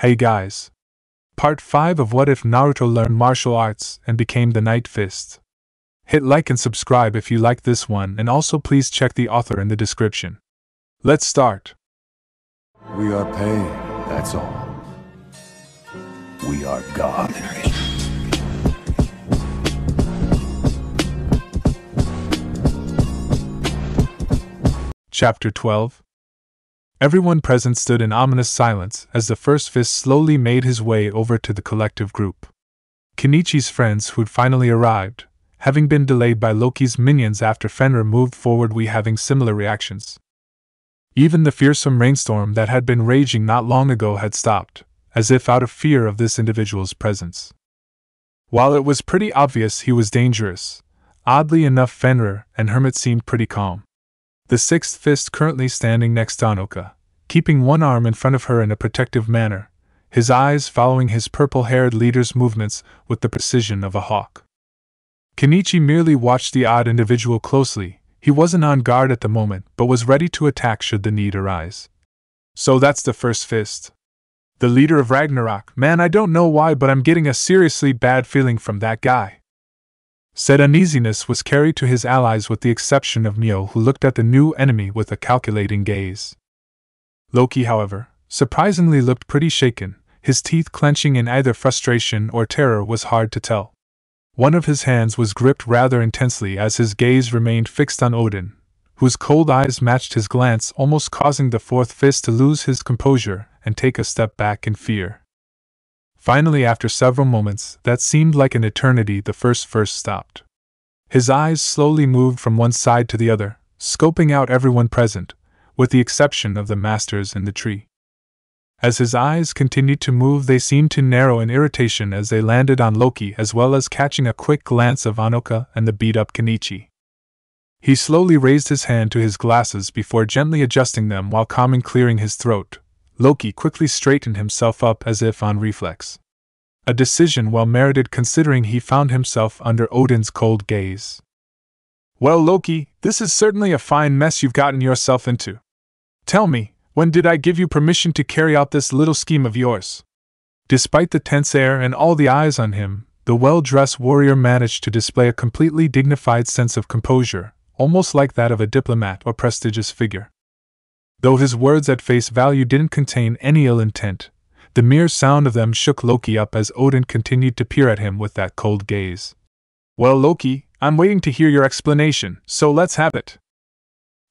Hey guys! Part 5 of What If Naruto Learned Martial Arts and Became the Night Fist. Hit like and subscribe if you like this one, and also please check the author in the description. Let's start. We are pain, that's all. We are God. Chapter 12. Everyone present stood in ominous silence as the first fist slowly made his way over to the collective group. Kenichi's friends who'd finally arrived, having been delayed by Loki's minions after Fenrir moved forward, we having similar reactions. Even the fearsome rainstorm that had been raging not long ago had stopped, as if out of fear of this individual's presence. While it was pretty obvious he was dangerous, oddly enough Fenrir and Hermit seemed pretty calm. The sixth fist currently standing next to Anoka, keeping one arm in front of her in a protective manner, his eyes following his purple-haired leader's movements with the precision of a hawk. Kenichi merely watched the odd individual closely. He wasn't on guard at the moment, but was ready to attack should the need arise. So that's the first fist. The leader of Ragnarok. Man, I don't know why, but I'm getting a seriously bad feeling from that guy. Said uneasiness was carried to his allies with the exception of Mio, who looked at the new enemy with a calculating gaze. Loki, however, surprisingly looked pretty shaken, his teeth clenching in either frustration or terror was hard to tell. One of his hands was gripped rather intensely as his gaze remained fixed on Odin, whose cold eyes matched his glance, almost causing the fourth fist to lose his composure and take a step back in fear. Finally, after several moments that seemed like an eternity, the first stopped. His eyes slowly moved from one side to the other, scoping out everyone present, with the exception of the masters in the tree. As his eyes continued to move, they seemed to narrow in irritation as they landed on Loki, as well as catching a quick glance of Anoka and the beat-up Kenichi. He slowly raised his hand to his glasses before gently adjusting them while calming clearing his throat. Loki quickly straightened himself up as if on reflex. A decision well merited considering he found himself under Odin's cold gaze. Well, Loki, this is certainly a fine mess you've gotten yourself into. Tell me, when did I give you permission to carry out this little scheme of yours? Despite the tense air and all the eyes on him, the well-dressed warrior managed to display a completely dignified sense of composure, almost like that of a diplomat or prestigious figure. Though his words at face value didn't contain any ill intent, the mere sound of them shook Loki up as Odin continued to peer at him with that cold gaze. Well, Loki, I'm waiting to hear your explanation, so let's have it.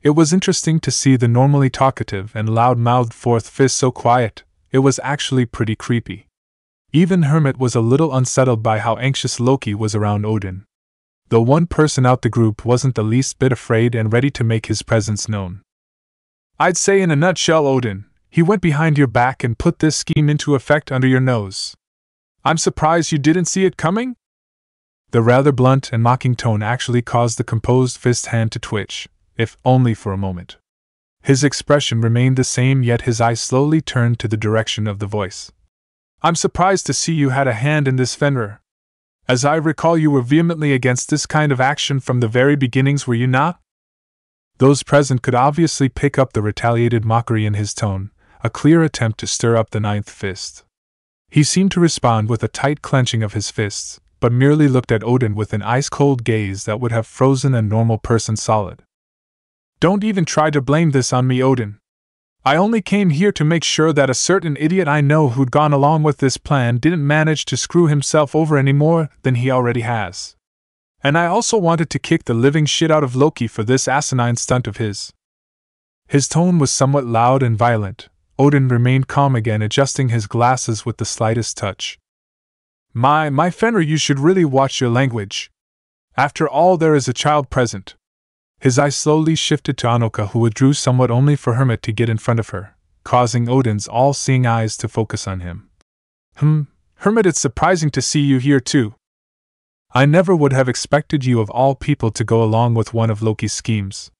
It was interesting to see the normally talkative and loud-mouthed fourth fist so quiet. It was actually pretty creepy. Even Hermit was a little unsettled by how anxious Loki was around Odin. The one person out the group wasn't the least bit afraid and ready to make his presence known. I'd say in a nutshell, Odin, he went behind your back and put this scheme into effect under your nose. I'm surprised you didn't see it coming? The rather blunt and mocking tone actually caused the composed fist hand to twitch, if only for a moment. His expression remained the same, yet his eyes slowly turned to the direction of the voice. I'm surprised to see you had a hand in this, Fenrir. As I recall, you were vehemently against this kind of action from the very beginnings, were you not? Those present could obviously pick up the retaliated mockery in his tone, a clear attempt to stir up the ninth fist. He seemed to respond with a tight clenching of his fists, but merely looked at Odin with an ice-cold gaze that would have frozen a normal person solid. Don't even try to blame this on me, Odin. I only came here to make sure that a certain idiot I know who'd gone along with this plan didn't manage to screw himself over any more than he already has. And I also wanted to kick the living shit out of Loki for this asinine stunt of his. His tone was somewhat loud and violent. Odin remained calm again, adjusting his glasses with the slightest touch. My Fenrir, you should really watch your language. After all, there is a child present. His eyes slowly shifted to Anoka, who withdrew somewhat only for Hermit to get in front of her, causing Odin's all-seeing eyes to focus on him. Hermit, it's surprising to see you here too. I never would have expected you of all people to go along with one of Loki's schemes.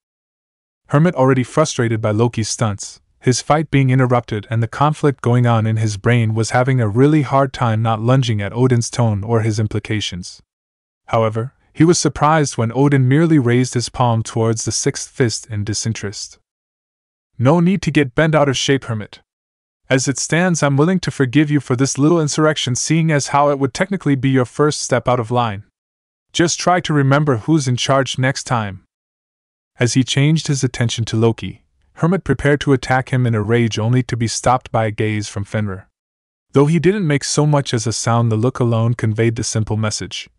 Hermit, already frustrated by Loki's stunts, his fight being interrupted and the conflict going on in his brain, was having a really hard time not lunging at Odin's tone or his implications. However, he was surprised when Odin merely raised his palm towards the sixth fist in disinterest. No need to get bent out of shape, Hermit. As it stands, I'm willing to forgive you for this little insurrection, seeing as how it would technically be your first step out of line. Just try to remember who's in charge next time." As he changed his attention to Loki, Hermit prepared to attack him in a rage, only to be stopped by a gaze from Fenrir. Though he didn't make so much as a sound, the look alone conveyed the simple message.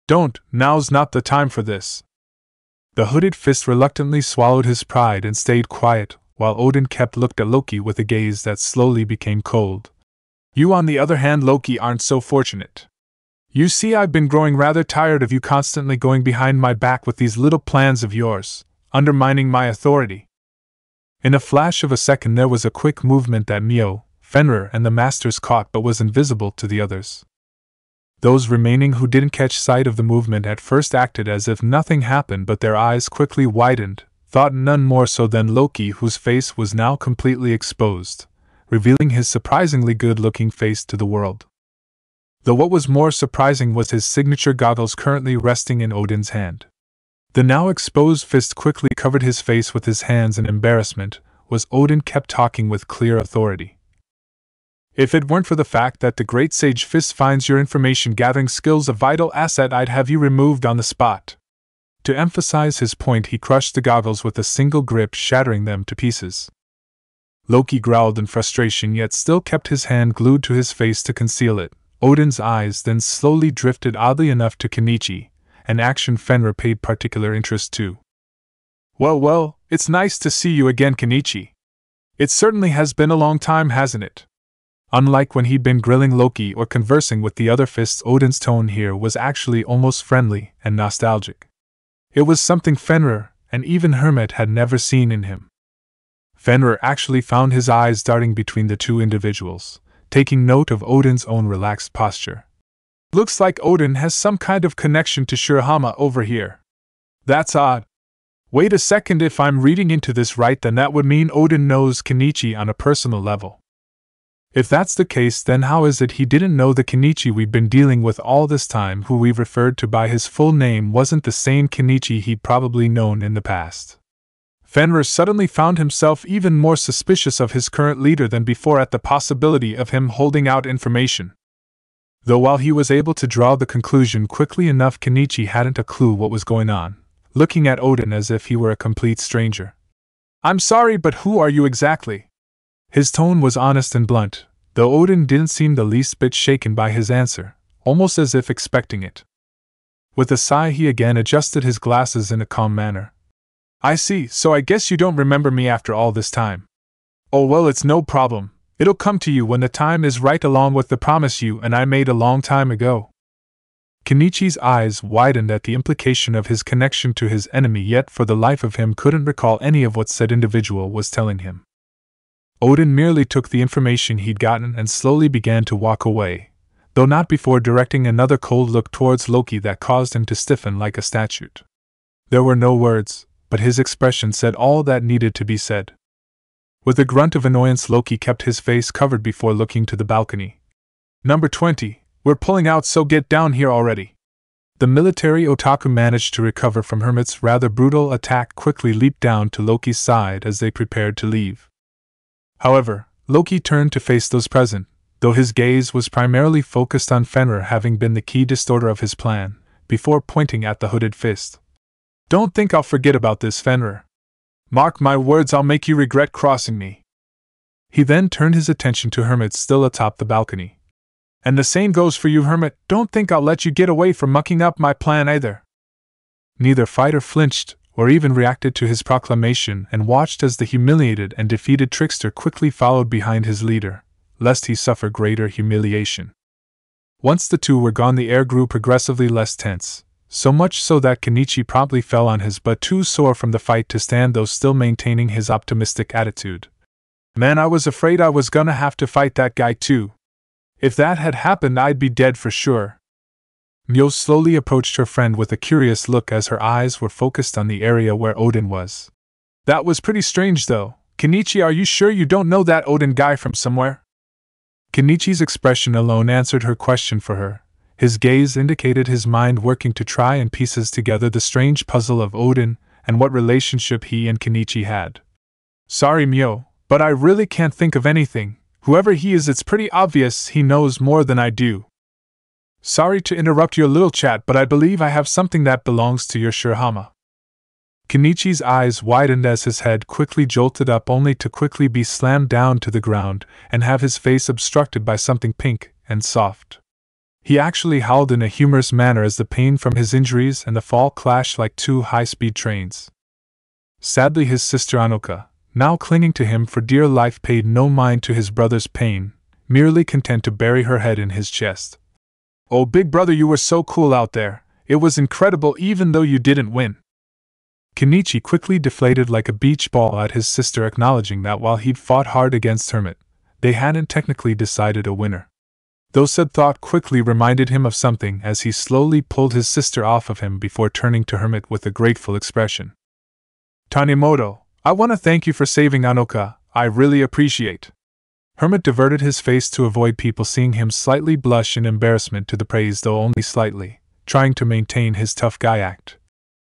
"Don't, now's not the time for this." The hooded fist reluctantly swallowed his pride and stayed quiet, while Odin looked at Loki with a gaze that slowly became cold. "You, on the other hand, Loki, aren't so fortunate. You see, I've been growing rather tired of you constantly going behind my back with these little plans of yours, undermining my authority." In a flash of a second there was a quick movement that Mio, Fenrir, and the Masters caught but was invisible to the others. Those remaining who didn't catch sight of the movement at first acted as if nothing happened, but their eyes quickly widened, thought none more so than Loki, whose face was now completely exposed, revealing his surprisingly good-looking face to the world. Though what was more surprising was his signature goggles currently resting in Odin's hand. The now exposed fist quickly covered his face with his hands in embarrassment, as Odin kept talking with clear authority. "If it weren't for the fact that the Great Sage Fist finds your information-gathering skills a vital asset, I'd have you removed on the spot." To emphasize his point, he crushed the goggles with a single grip, shattering them to pieces. Loki growled in frustration, yet still kept his hand glued to his face to conceal it. Odin's eyes then slowly drifted oddly enough to Kenichi, an action Fenrir paid particular interest to. Well, it's nice to see you again, Kenichi. It certainly has been a long time, hasn't it?" Unlike when he'd been grilling Loki or conversing with the other fists, Odin's tone here was actually almost friendly and nostalgic. It was something Fenrir, and even Hermit, had never seen in him. Fenrir actually found his eyes darting between the two individuals, taking note of Odin's own relaxed posture. "Looks like Odin has some kind of connection to Shurahama over here. That's odd. Wait a second, if I'm reading into this right, then that would mean Odin knows Kenichi on a personal level. If that's the case, then how is it he didn't know the Kenichi we've been dealing with all this time, who we've referred to by his full name, wasn't the same Kenichi he'd probably known in the past?" Fenrir suddenly found himself even more suspicious of his current leader than before at the possibility of him holding out information. Though while he was able to draw the conclusion quickly enough, Kenichi hadn't a clue what was going on, looking at Odin as if he were a complete stranger. "I'm sorry, but who are you exactly?" His tone was honest and blunt, though Odin didn't seem the least bit shaken by his answer, almost as if expecting it. With a sigh, he again adjusted his glasses in a calm manner. "I see, so I guess you don't remember me after all this time. Oh well, it's no problem. It'll come to you when the time is right, along with the promise you and I made a long time ago." Kenichi's eyes widened at the implication of his connection to his enemy, yet for the life of him couldn't recall any of what said individual was telling him. Odin merely took the information he'd gotten and slowly began to walk away, though not before directing another cold look towards Loki that caused him to stiffen like a statue. There were no words, but his expression said all that needed to be said. With a grunt of annoyance, Loki kept his face covered before looking to the balcony. "Number 20, we're pulling out, so get down here already." The military otaku managed to recover from Hermit's rather brutal attack, quickly leaped down to Loki's side as they prepared to leave. However, Loki turned to face those present, though his gaze was primarily focused on Fenrir, having been the key distorter of his plan, before pointing at the hooded fist. "Don't think I'll forget about this, Fenrir. Mark my words, I'll make you regret crossing me." He then turned his attention to Hermit, still atop the balcony. "And the same goes for you, Hermit. Don't think I'll let you get away from mucking up my plan either." Neither fighter flinched, or even reacted to his proclamation, and watched as the humiliated and defeated trickster quickly followed behind his leader, lest he suffer greater humiliation. Once the two were gone, the air grew progressively less tense, so much so that Kenichi promptly fell on his butt, too sore from the fight to stand, though still maintaining his optimistic attitude. "Man, I was afraid I was gonna have to fight that guy too. If that had happened, I'd be dead for sure." Myo slowly approached her friend with a curious look as her eyes were focused on the area where Odin was. "That was pretty strange though. Kenichi, are you sure you don't know that Odin guy from somewhere?" Kenichi's expression alone answered her question for her. His gaze indicated his mind working to try and pieces together the strange puzzle of Odin and what relationship he and Kenichi had. "Sorry, Myo, but I really can't think of anything. Whoever he is, it's pretty obvious he knows more than I do. Sorry to interrupt your little chat, but I believe I have something that belongs to your Shirahama. Kenichi's eyes widened as his head quickly jolted up, only to quickly be slammed down to the ground and have his face obstructed by something pink and soft. He actually howled in a humorous manner as the pain from his injuries and the fall clashed like two high-speed trains. Sadly, his sister Anoka, now clinging to him for dear life, paid no mind to his brother's pain, merely content to bury her head in his chest. Oh, big brother, you were so cool out there. It was incredible even though you didn't win. Kenichi quickly deflated like a beach ball at his sister, acknowledging that while he'd fought hard against Hermit, they hadn't technically decided a winner. Though said thought quickly reminded him of something as he slowly pulled his sister off of him before turning to Hermit with a grateful expression. Tanimoto, I want to thank you for saving Anoka, I really appreciate. Hermit diverted his face to avoid people seeing him slightly blush in embarrassment to the praise, though only slightly, trying to maintain his tough guy act.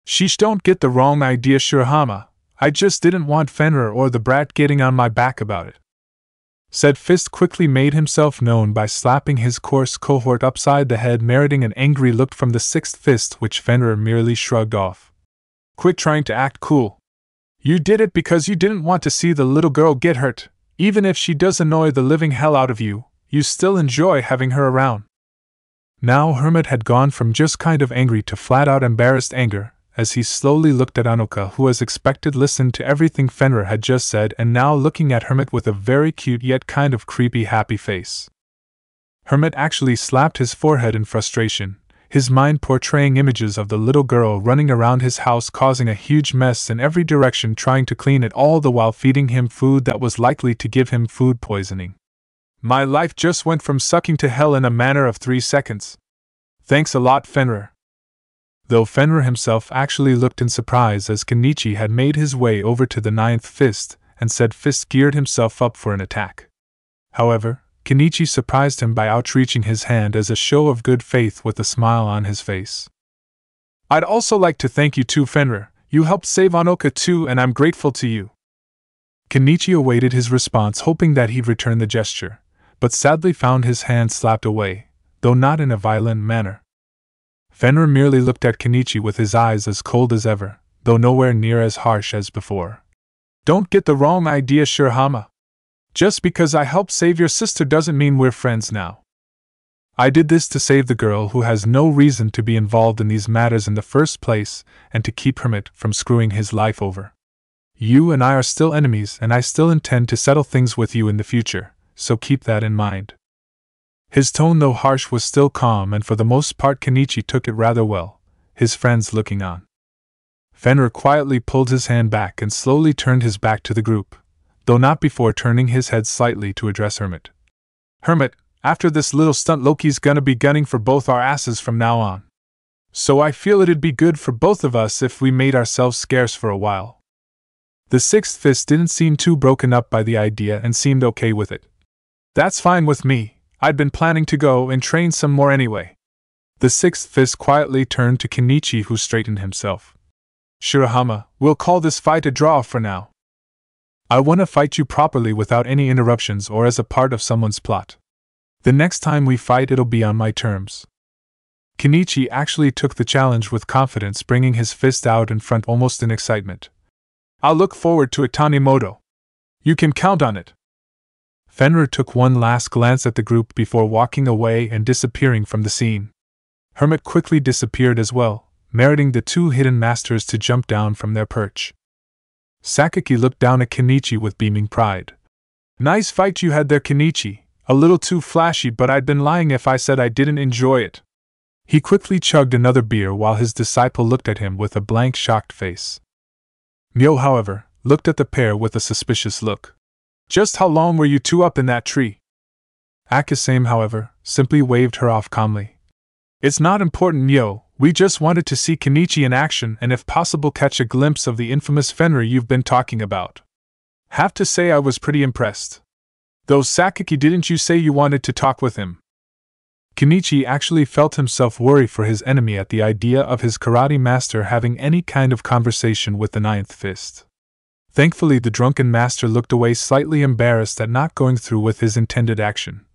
Sheesh, don't get the wrong idea, Shirahama. I just didn't want Fenrir or the brat getting on my back about it. Said Fist quickly made himself known by slapping his coarse cohort upside the head, meriting an angry look from the sixth fist, which Fenrir merely shrugged off. Quit trying to act cool. You did it because you didn't want to see the little girl get hurt. Even if she does annoy the living hell out of you, you still enjoy having her around. Now Hermit had gone from just kind of angry to flat-out embarrassed anger, as he slowly looked at Anoka, who as expected listened to everything Fenrir had just said and now looking at Hermit with a very cute yet kind of creepy happy face. Hermit actually slapped his forehead in frustration, his mind portraying images of the little girl running around his house causing a huge mess in every direction, trying to clean it, all the while feeding him food that was likely to give him food poisoning. My life just went from sucking to hell in a matter of 3 seconds. Thanks a lot, Fenrir. Though Fenrir himself actually looked in surprise as Kenichi had made his way over to the ninth fist, and said Fist geared himself up for an attack. However, Kenichi surprised him by outreaching his hand as a show of good faith with a smile on his face. I'd also like to thank you too, Fenrir. You helped save Anoka too, and I'm grateful to you. Kenichi awaited his response, hoping that he'd return the gesture, but sadly found his hand slapped away, though not in a violent manner. Fenrir merely looked at Kenichi with his eyes as cold as ever, though nowhere near as harsh as before. Don't get the wrong idea, Shirahama. Just because I helped save your sister doesn't mean we're friends now. I did this to save the girl who has no reason to be involved in these matters in the first place, and to keep Hermit from screwing his life over. You and I are still enemies, and I still intend to settle things with you in the future, so keep that in mind. His tone, though harsh, was still calm, and for the most part Kenichi took it rather well, his friends looking on. Fenrir quietly pulled his hand back and slowly turned his back to the group, though not before turning his head slightly to address Hermit. Hermit, after this little stunt, Loki's gonna be gunning for both our asses from now on. So I feel it'd be good for both of us if we made ourselves scarce for a while. The sixth fist didn't seem too broken up by the idea and seemed okay with it. That's fine with me. I'd been planning to go and train some more anyway. The sixth fist quietly turned to Kenichi, who straightened himself. Shirahama, we'll call this fight a draw for now. I want to fight you properly without any interruptions or as a part of someone's plot. The next time we fight, it'll be on my terms. Kenichi actually took the challenge with confidence, bringing his fist out in front almost in excitement. I'll look forward to it, Tanimoto. You can count on it. Fenrir took one last glance at the group before walking away and disappearing from the scene. Hermit quickly disappeared as well, meriting the two hidden masters to jump down from their perch. Sakaki looked down at Kenichi with beaming pride. Nice fight you had there, Kenichi. A little too flashy, but I'd been lying if I said I didn't enjoy it. He quickly chugged another beer while his disciple looked at him with a blank, shocked face. Myo, however, looked at the pair with a suspicious look. Just how long were you two up in that tree? Akasame, however, simply waved her off calmly. It's not important, Myo. We just wanted to see Kenichi in action and if possible catch a glimpse of the infamous Fenrir you've been talking about. Have to say I was pretty impressed. Though Sakaki, didn't you say you wanted to talk with him? Kenichi actually felt himself worry for his enemy at the idea of his karate master having any kind of conversation with the ninth fist. Thankfully, the drunken master looked away, slightly embarrassed at not going through with his intended action.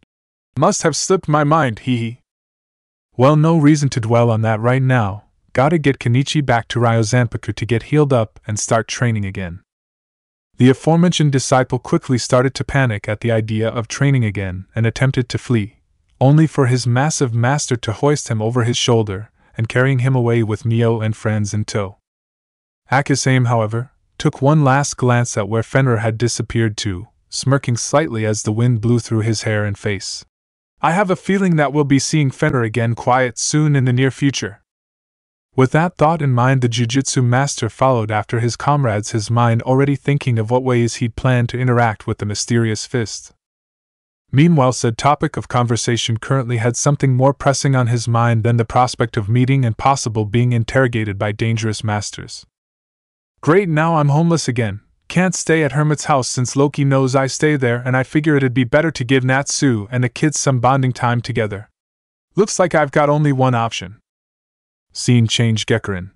Must have slipped my mind, hee. Well, no reason to dwell on that right now. Gotta get Kenichi back to Ryozanpaku to get healed up and start training again. The aforementioned disciple quickly started to panic at the idea of training again and attempted to flee, only for his massive master to hoist him over his shoulder and carrying him away with Mio and friends in tow. Akisame, however, took one last glance at where Fenrir had disappeared to, smirking slightly as the wind blew through his hair and face. I have a feeling that we'll be seeing Fenrir again quite soon in the near future. With that thought in mind, the Jujutsu master followed after his comrades, his mind already thinking of what ways he'd planned to interact with the mysterious fist. Meanwhile, said topic of conversation currently had something more pressing on his mind than the prospect of meeting and possible being interrogated by dangerous masters. Great, now I'm homeless again. Can't stay at Hermit's house since Loki knows I stay there, and I figure it'd be better to give Natsu and the kids some bonding time together. Looks like I've got only one option. Scene change. Gekkarin.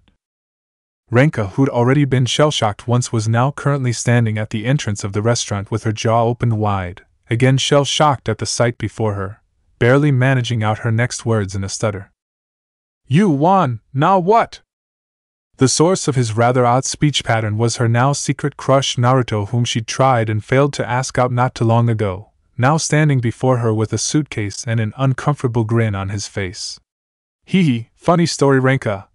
Renka, who'd already been shell-shocked once, was now currently standing at the entrance of the restaurant with her jaw opened wide, again shell-shocked at the sight before her, barely managing out her next words in a stutter. You won, now what? The source of his rather odd speech pattern was her now secret crush Naruto, whom she'd tried and failed to ask out not too long ago, now standing before her with a suitcase and an uncomfortable grin on his face. Hee, funny story, Renka.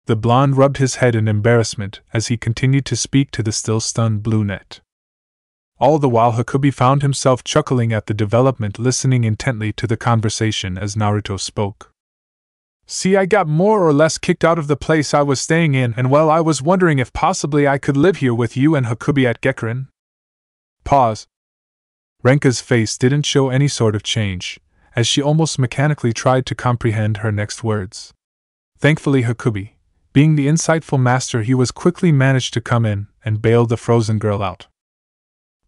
The blonde rubbed his head in embarrassment as he continued to speak to the still stunned brunette. All the while Hakubi found himself chuckling at the development, listening intently to the conversation as Naruto spoke. See, I got more or less kicked out of the place I was staying in, and well, I was wondering if possibly I could live here with you and Hakubi at Gekkarin. Pause. Renka's face didn't show any sort of change, as she almost mechanically tried to comprehend her next words. Thankfully, Hakubi, being the insightful master he was, quickly managed to come in and bail the frozen girl out.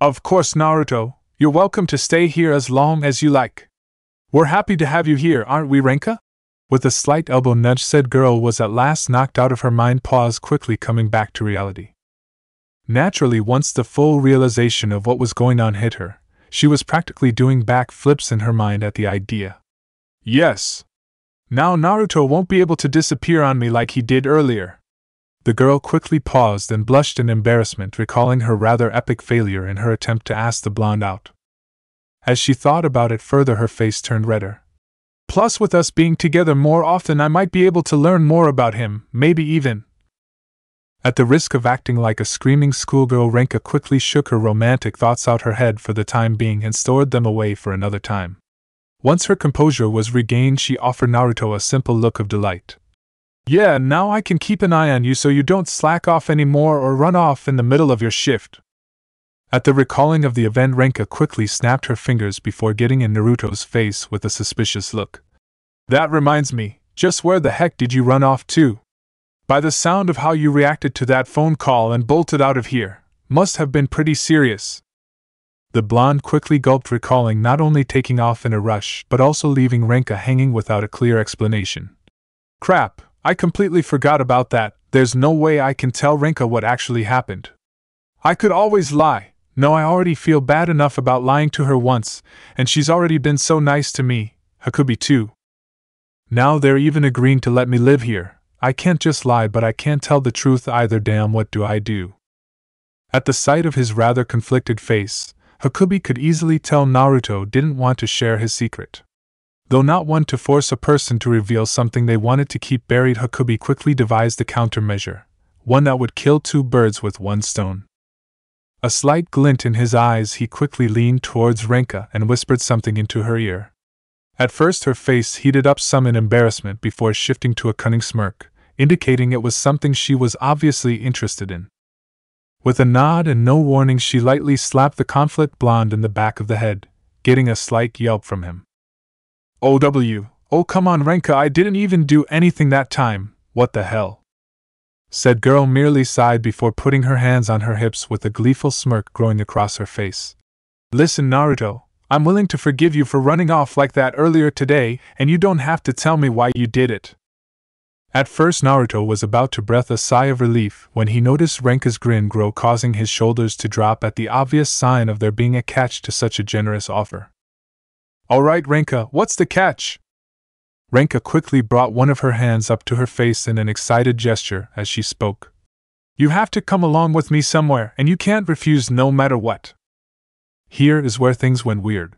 Of course, Naruto, you're welcome to stay here as long as you like. We're happy to have you here, aren't we, Renka? With a slight elbow nudge, said girl was at last knocked out of her mind. Pause, quickly coming back to reality. Naturally, once the full realization of what was going on hit her, she was practically doing backflips in her mind at the idea. Yes. Now Naruto won't be able to disappear on me like he did earlier. The girl quickly paused and blushed in embarrassment, recalling her rather epic failure in her attempt to ask the blonde out. As she thought about it further, her face turned redder. Plus, with us being together more often, I might be able to learn more about him, maybe even. At the risk of acting like a screaming schoolgirl, Renka quickly shook her romantic thoughts out her head for the time being and stored them away for another time. Once her composure was regained, she offered Naruto a simple look of delight. Yeah, now I can keep an eye on you so you don't slack off anymore or run off in the middle of your shift. At the recalling of the event, Renka quickly snapped her fingers before getting in Naruto's face with a suspicious look. That reminds me, just where the heck did you run off to? By the sound of how you reacted to that phone call and bolted out of here, must have been pretty serious. The blonde quickly gulped, recalling not only taking off in a rush but also leaving Renka hanging without a clear explanation. Crap, I completely forgot about that. There's no way I can tell Renka what actually happened. I could always lie. No, I already feel bad enough about lying to her once, and she's already been so nice to me, Hakubi too. Now they're even agreeing to let me live here. I can't just lie, but I can't tell the truth either. Damn, what do I do? At the sight of his rather conflicted face, Hakubi could easily tell Naruto didn't want to share his secret. Though not one to force a person to reveal something they wanted to keep buried, Hakubi quickly devised a countermeasure, one that would kill two birds with one stone. A slight glint in his eyes, he quickly leaned towards Renka and whispered something into her ear. At first her face heated up some in embarrassment before shifting to a cunning smirk, indicating it was something she was obviously interested in. With a nod and no warning, she lightly slapped the conflict blonde in the back of the head, getting a slight yelp from him. Oh come on Renka, I didn't even do anything that time, what the hell? Said girl merely sighed before putting her hands on her hips with a gleeful smirk growing across her face. Listen Naruto, I'm willing to forgive you for running off like that earlier today, and you don't have to tell me why you did it. At first Naruto was about to breathe a sigh of relief when he noticed Renka's grin grow, causing his shoulders to drop at the obvious sign of there being a catch to such a generous offer. "Alright Renka, what's the catch?" Renka quickly brought one of her hands up to her face in an excited gesture as she spoke. "You have to come along with me somewhere, and you can't refuse no matter what." Here is where things went weird.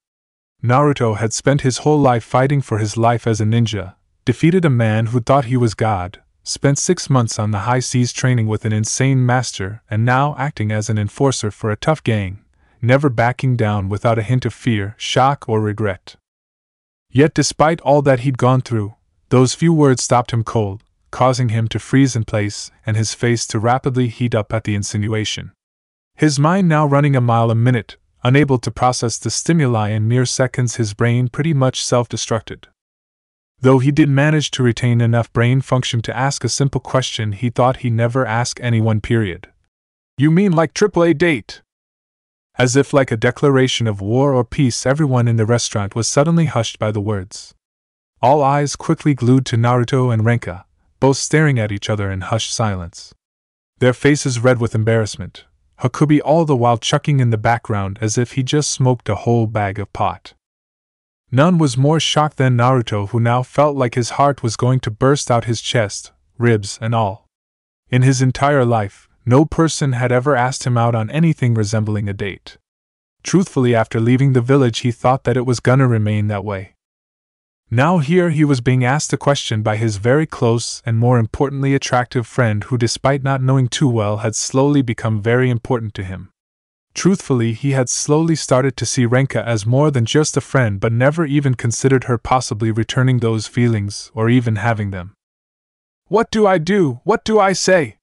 Naruto had spent his whole life fighting for his life as a ninja, defeated a man who thought he was God, spent 6 months on the high seas training with an insane master, and now acting as an enforcer for a tough gang, never backing down without a hint of fear, shock, or regret. Yet despite all that he'd gone through, those few words stopped him cold, causing him to freeze in place and his face to rapidly heat up at the insinuation. His mind now running a mile a minute, unable to process the stimuli in mere seconds, his brain pretty much self-destructed. Though he did manage to retain enough brain function to ask a simple question he thought he never asked anyone, period. "You mean like AAA date?" As if like a declaration of war or peace, everyone in the restaurant was suddenly hushed by the words. All eyes quickly glued to Naruto and Renka, both staring at each other in hushed silence. Their faces red with embarrassment, Hakubi all the while chuckling in the background as if he just smoked a whole bag of pot. None was more shocked than Naruto, who now felt like his heart was going to burst out his chest, ribs and all. In his entire life, no person had ever asked him out on anything resembling a date. Truthfully, after leaving the village he thought that it was gonna remain that way. Now here he was being asked a question by his very close and more importantly attractive friend, who despite not knowing too well had slowly become very important to him. Truthfully, he had slowly started to see Renka as more than just a friend, but never even considered her possibly returning those feelings or even having them. "What do I do? What do I say?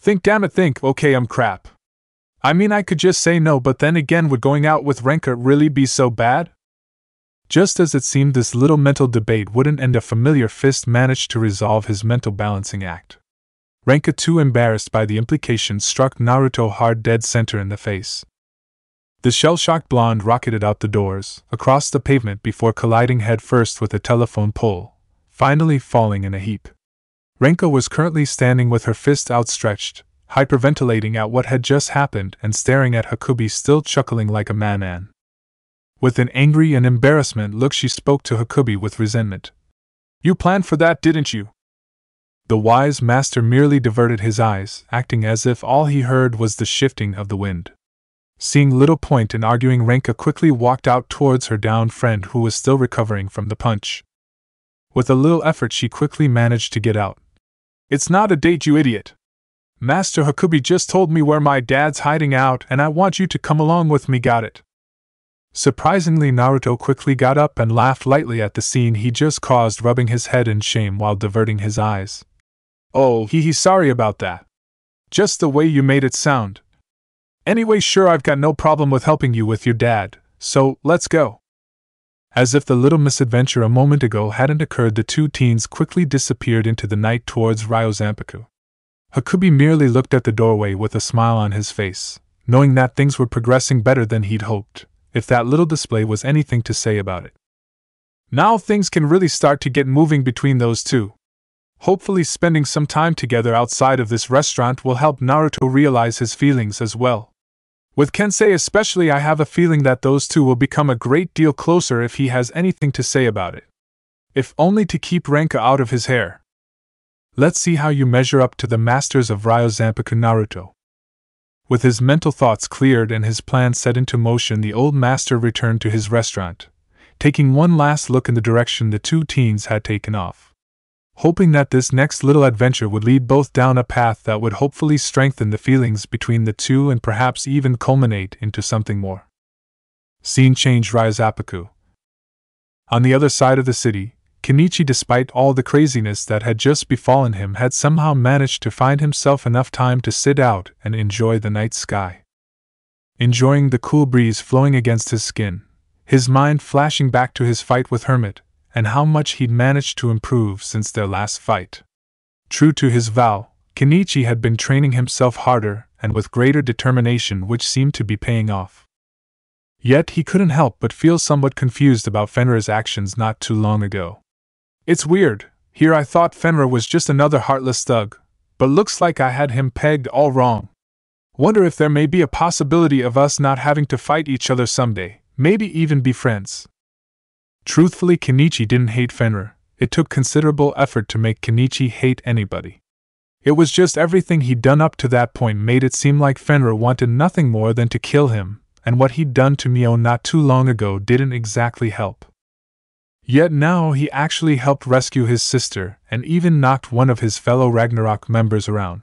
Think, damn it, think. Okay, I'm crap. I mean, I could just say no, but then again, would going out with Renka really be so bad?" Just as it seemed this little mental debate wouldn't end, a familiar fist managed to resolve his mental balancing act. Renka, too embarrassed by the implication, struck Naruto hard dead center in the face. The shell-shocked blonde rocketed out the doors, across the pavement before colliding head-first with a telephone pole, finally falling in a heap. Renka was currently standing with her fist outstretched, hyperventilating at what had just happened and staring at Hakubi, still chuckling like a madman. With an angry and embarrassment look she spoke to Hakubi with resentment. "You planned for that, didn't you?" The wise master merely diverted his eyes, acting as if all he heard was the shifting of the wind. Seeing little point in arguing, Renka quickly walked out towards her downed friend, who was still recovering from the punch. With a little effort she quickly managed to get out. "It's not a date, you idiot. Master Hakubi just told me where my dad's hiding out and I want you to come along with me, got it?" Surprisingly, Naruto quickly got up and laughed lightly at the scene he just caused, rubbing his head in shame while diverting his eyes. "Oh, sorry about that. Just the way you made it sound. Anyway, sure, I've got no problem with helping you with your dad, so let's go." As if the little misadventure a moment ago hadn't occurred, the two teens quickly disappeared into the night towards Ryozanpaku. Hakubi merely looked at the doorway with a smile on his face, knowing that things were progressing better than he'd hoped, if that little display was anything to say about it. Now things can really start to get moving between those two. Hopefully spending some time together outside of this restaurant will help Naruto realize his feelings as well. With Kensei especially, I have a feeling that those two will become a great deal closer if he has anything to say about it. If only to keep Renka out of his hair. Let's see how you measure up to the masters of Ryozanpaku, Naruto. With his mental thoughts cleared and his plan set into motion, the old master returned to his restaurant, taking one last look in the direction the two teens had taken off, hoping that this next little adventure would lead both down a path that would hopefully strengthen the feelings between the two and perhaps even culminate into something more. Scene change: Ryozanpaku. On the other side of the city, Kenichi, despite all the craziness that had just befallen him, had somehow managed to find himself enough time to sit out and enjoy the night sky. Enjoying the cool breeze flowing against his skin, his mind flashing back to his fight with Hermit, and how much he'd managed to improve since their last fight. True to his vow, Kenichi had been training himself harder and with greater determination, which seemed to be paying off. Yet he couldn't help but feel somewhat confused about Fenrir's actions not too long ago. "It's weird," Here I thought Fenrir was just another heartless thug, but looks like I had him pegged all wrong. Wonder if there may be a possibility of us not having to fight each other someday, maybe even be friends. Truthfully, Kenichi didn't hate Fenrir. It took considerable effort to make Kenichi hate anybody. It was just everything he'd done up to that point made it seem like Fenrir wanted nothing more than to kill him, and what he'd done to Mio not too long ago didn't exactly help. Yet now he actually helped rescue his sister and even knocked one of his fellow Ragnarok members around.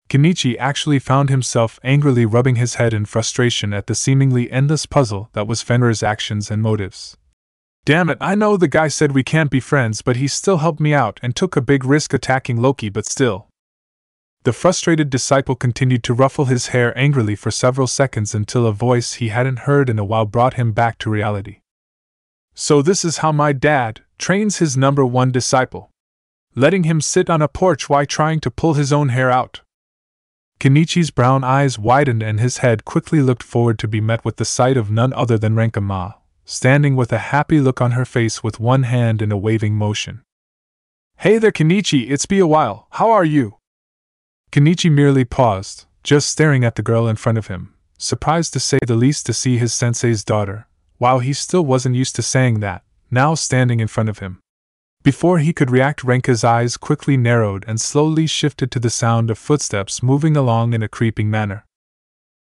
Kenichi actually found himself angrily rubbing his head in frustration at the seemingly endless puzzle that was Fenrir's actions and motives. Damn it, I know the guy said we can't be friends, but he still helped me out and took a big risk attacking Loki, but still. The frustrated disciple continued to ruffle his hair angrily for several seconds until a voice he hadn't heard in a while brought him back to reality. So this is how my dad trains his number one disciple. Letting him sit on a porch while trying to pull his own hair out. Kenichi's brown eyes widened and his head quickly looked forward to be met with the sight of none other than Renka-ma, standing with a happy look on her face with one hand in a waving motion. Hey there Kenichi, it's been a while, how are you? Kenichi merely paused, just staring at the girl in front of him, surprised to say the least to see his sensei's daughter, while he still wasn't used to saying that, now standing in front of him. Before he could react, Renka's eyes quickly narrowed and slowly shifted to the sound of footsteps moving along in a creeping manner.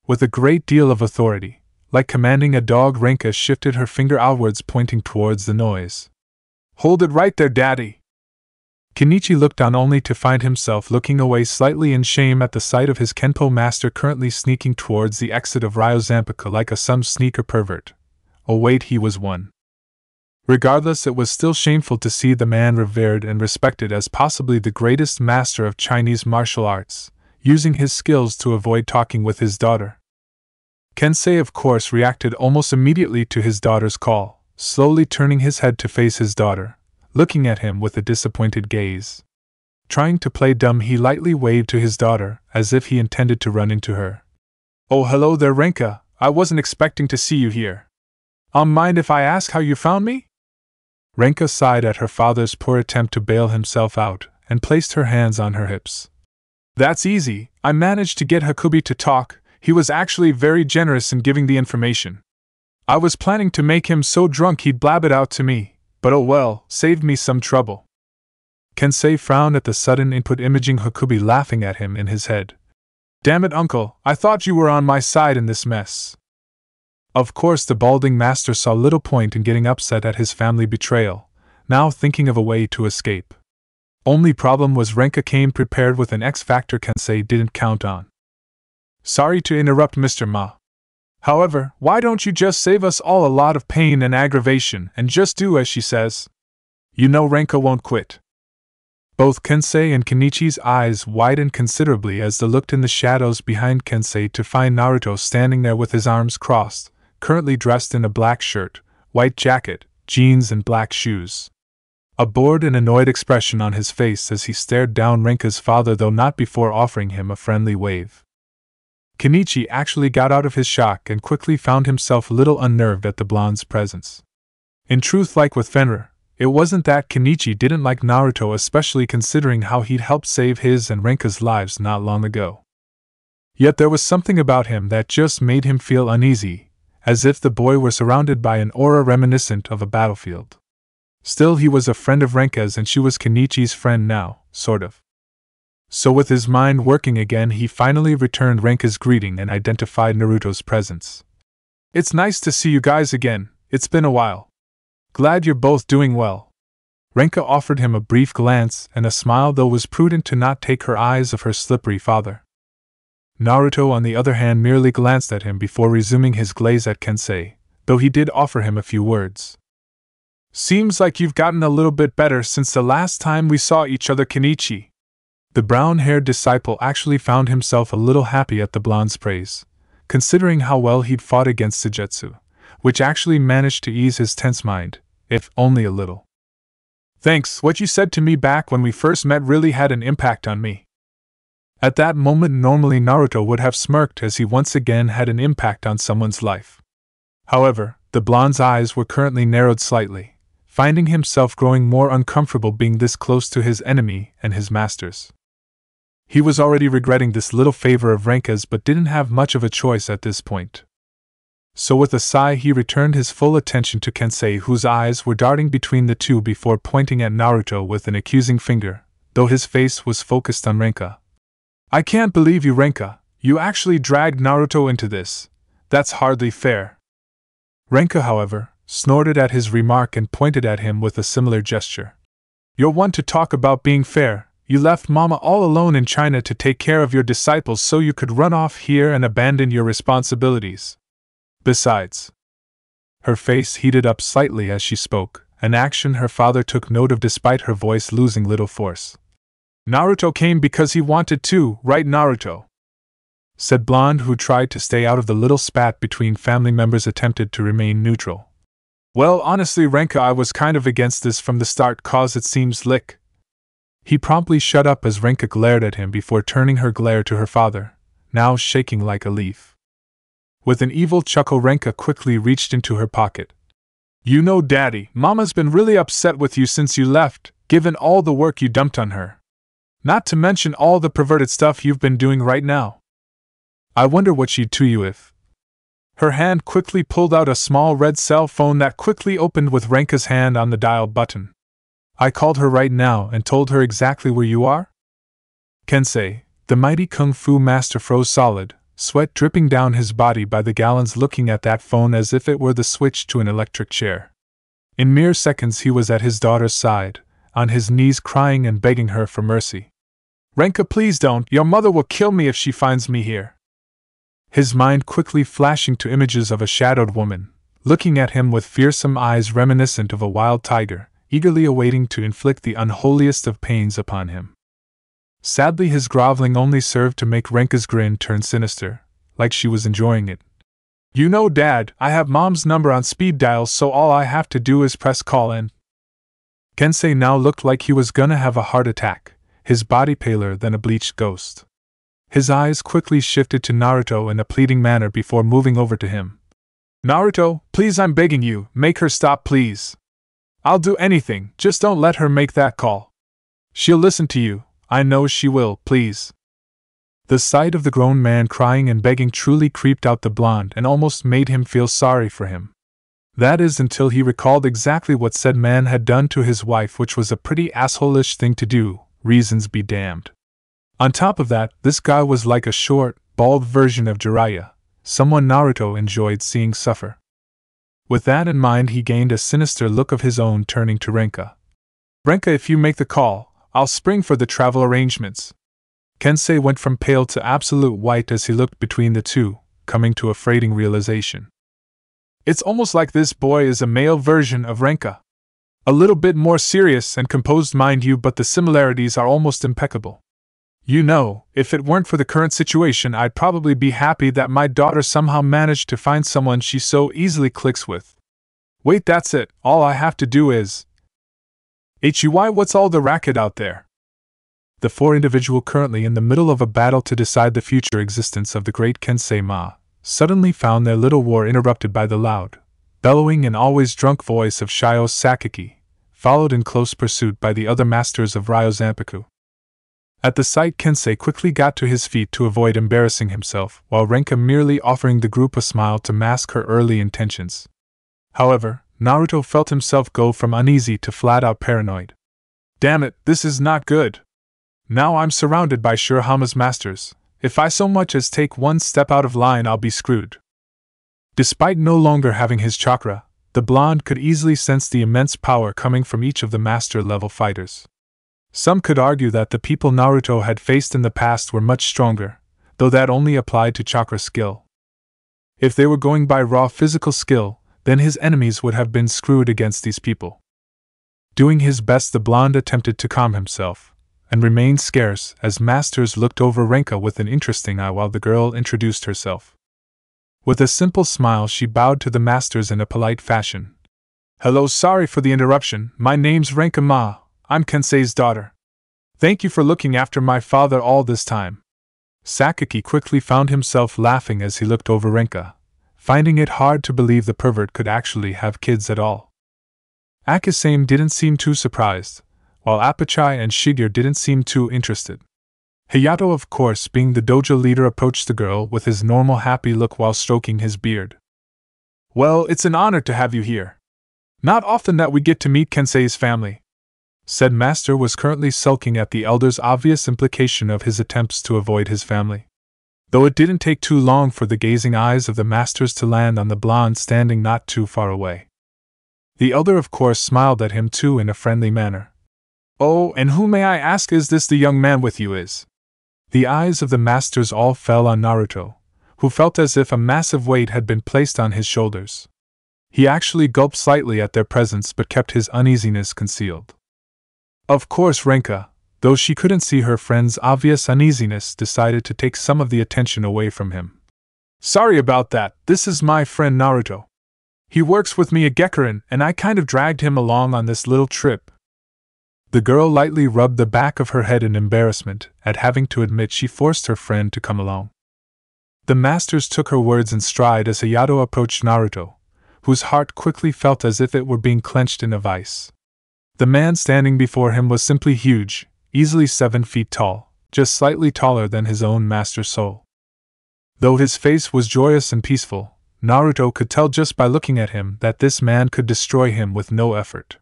With a great deal of authority, like commanding a dog, Renka shifted her finger outwards, pointing towards the noise. Hold it right there, Daddy! Kenichi looked on only to find himself looking away slightly in shame at the sight of his Kenpo master currently sneaking towards the exit of Ryozampaka like some sneaker pervert. Oh wait, he was one. Regardless, it was still shameful to see the man revered and respected as possibly the greatest master of Chinese martial arts, using his skills to avoid talking with his daughter. Kensei, of course, reacted almost immediately to his daughter's call, slowly turning his head to face his daughter, looking at him with a disappointed gaze. Trying to play dumb, he lightly waved to his daughter, as if he intended to run into her. Oh, hello there, Renka, I wasn't expecting to see you here. Mind if I ask how you found me? Renka sighed at her father's poor attempt to bail himself out, and placed her hands on her hips. That's easy, I managed to get Hakubi to talk. He was actually very generous in giving the information. I was planning to make him so drunk he'd blab it out to me, but oh well, saved me some trouble. Kensei frowned at the sudden input, imaging Hakubi laughing at him in his head. Damn it, uncle, I thought you were on my side in this mess. Of course, the balding master saw little point in getting upset at his family betrayal, now thinking of a way to escape. Only problem was Renka came prepared with an X factor Kensei didn't count on. Sorry to interrupt, Mr. Ma. However, why don't you just save us all a lot of pain and aggravation and just do as she says? You know Renka won't quit. Both Kensei and Kenichi's eyes widened considerably as they looked in the shadows behind Kensei to find Naruto standing there with his arms crossed, currently dressed in a black shirt, white jacket, jeans and black shoes. A bored and annoyed expression on his face as he stared down Renka's father, though not before offering him a friendly wave. Kenichi actually got out of his shock and quickly found himself a little unnerved at the blonde's presence. In truth, like with Fenrir, it wasn't that Kenichi didn't like Naruto, especially considering how he'd helped save his and Renka's lives not long ago. Yet there was something about him that just made him feel uneasy, as if the boy were surrounded by an aura reminiscent of a battlefield. Still, he was a friend of Renka's and she was Kenichi's friend now, sort of. So with his mind working again, he finally returned Renka's greeting and identified Naruto's presence. It's nice to see you guys again, it's been a while. Glad you're both doing well. Renka offered him a brief glance and a smile, though was prudent to not take her eyes off her slippery father. Naruto, on the other hand, merely glanced at him before resuming his glaze at Kensei, though he did offer him a few words. Seems like you've gotten a little bit better since the last time we saw each other, Kenichi. The brown-haired disciple actually found himself a little happy at the blonde's praise, considering how well he'd fought against Sujetsu, which actually managed to ease his tense mind, if only a little. Thanks, what you said to me back when we first met really had an impact on me. At that moment, normally Naruto would have smirked as he once again had an impact on someone's life. However, the blonde's eyes were currently narrowed slightly, finding himself growing more uncomfortable being this close to his enemy and his masters. He was already regretting this little favor of Renka's but didn't have much of a choice at this point. So with a sigh he returned his full attention to Kensei, whose eyes were darting between the two before pointing at Naruto with an accusing finger, though his face was focused on Renka. "I can't believe you, Renka. You actually dragged Naruto into this. That's hardly fair." Renka, however, snorted at his remark and pointed at him with a similar gesture. "You're one to talk about being fair. You left Mama all alone in China to take care of your disciples so you could run off here and abandon your responsibilities. Besides," her face heated up slightly as she spoke, an action her father took note of despite her voice losing little force. "Naruto came because he wanted to, right, Naruto?" said Blonde, who tried to stay out of the little spat between family members, attempted to remain neutral. "Well, honestly, Renka, I was kind of against this from the start cause it seems like..." He promptly shut up as Renka glared at him before turning her glare to her father, now shaking like a leaf. With an evil chuckle, Renka quickly reached into her pocket. "You know, Daddy, Mama's been really upset with you since you left, given all the work you dumped on her. Not to mention all the perverted stuff you've been doing right now. I wonder what she'd to you if..." Her hand quickly pulled out a small red cell phone that quickly opened with Renka's hand on the dial button. "I called her right now and told her exactly where you are?" Kensei, the mighty kung fu master, froze solid, sweat dripping down his body by the gallons, looking at that phone as if it were the switch to an electric chair. In mere seconds he was at his daughter's side, on his knees crying and begging her for mercy. "Renka, please don't, your mother will kill me if she finds me here." His mind quickly flashing to images of a shadowed woman, looking at him with fearsome eyes reminiscent of a wild tiger, eagerly awaiting to inflict the unholiest of pains upon him. Sadly, his groveling only served to make Renka's grin turn sinister, like she was enjoying it. "You know, Dad, I have Mom's number on speed dial, so all I have to do is press call and..." Kensei now looked like he was gonna have a heart attack, his body paler than a bleached ghost. His eyes quickly shifted to Naruto in a pleading manner before moving over to him. "Naruto, please, I'm begging you, make her stop, please. I'll do anything, just don't let her make that call. She'll listen to you, I know she will, please." The sight of the grown man crying and begging truly creeped out the blonde and almost made him feel sorry for him. That is, until he recalled exactly what said man had done to his wife, which was a pretty asshole-ish thing to do, reasons be damned. On top of that, this guy was like a short, bald version of Jiraiya, someone Naruto enjoyed seeing suffer. With that in mind, he gained a sinister look of his own, turning to Renka. "Renka, if you make the call, I'll spring for the travel arrangements." Kensei went from pale to absolute white as he looked between the two, coming to a frightening realization. It's almost like this boy is a male version of Renka. A little bit more serious and composed, mind you, but the similarities are almost impeccable. You know, if it weren't for the current situation, I'd probably be happy that my daughter somehow managed to find someone she so easily clicks with. Wait, that's it, all I have to do is... HUY, what's all the racket out there? The four individuals currently in the middle of a battle to decide the future existence of the great Kensei Ma suddenly found their little war interrupted by the loud, bellowing and always drunk voice of Shio Sakaki, followed in close pursuit by the other masters of Ryo Zanpaku. At the sight, Kensei quickly got to his feet to avoid embarrassing himself, while Renka merely offering the group a smile to mask her early intentions. However, Naruto felt himself go from uneasy to flat-out paranoid. Damn it, this is not good. Now I'm surrounded by Shirahama's masters. If I so much as take one step out of line, I'll be screwed. Despite no longer having his chakra, the blonde could easily sense the immense power coming from each of the master-level fighters. Some could argue that the people Naruto had faced in the past were much stronger, though that only applied to chakra skill. If they were going by raw physical skill, then his enemies would have been screwed against these people. Doing his best, the blonde attempted to calm himself, and remained scarce as masters looked over Renka with an interesting eye while the girl introduced herself. With a simple smile, she bowed to the masters in a polite fashion. "Hello, sorry for the interruption, my name's Renka Ma. I'm Kensei's daughter. Thank you for looking after my father all this time." Sakaki quickly found himself laughing as he looked over Renka, finding it hard to believe the pervert could actually have kids at all. Akasame didn't seem too surprised, while Apachai and Shigeru didn't seem too interested. Hayato, of course, being the dojo leader, approached the girl with his normal happy look while stroking his beard. "Well, it's an honor to have you here. Not often that we get to meet Kensei's family," said Master was currently sulking at the elder's obvious implication of his attempts to avoid his family. Though it didn't take too long for the gazing eyes of the masters to land on the blonde standing not too far away. The elder, of course, smiled at him too in a friendly manner. "Oh, and who, may I ask, is this the young man with you is?" The eyes of the masters all fell on Naruto, who felt as if a massive weight had been placed on his shoulders. He actually gulped slightly at their presence but kept his uneasiness concealed. Of course, Renka, though she couldn't see her friend's obvious uneasiness, decided to take some of the attention away from him. "Sorry about that, this is my friend Naruto. He works with me at Gekkourin, and I kind of dragged him along on this little trip." The girl lightly rubbed the back of her head in embarrassment at having to admit she forced her friend to come along. The masters took her words in stride as Hayato approached Naruto, whose heart quickly felt as if it were being clenched in a vice. The man standing before him was simply huge, easily 7 feet tall, just slightly taller than his own master soul. Though his face was joyous and peaceful, Naruto could tell just by looking at him that this man could destroy him with no effort.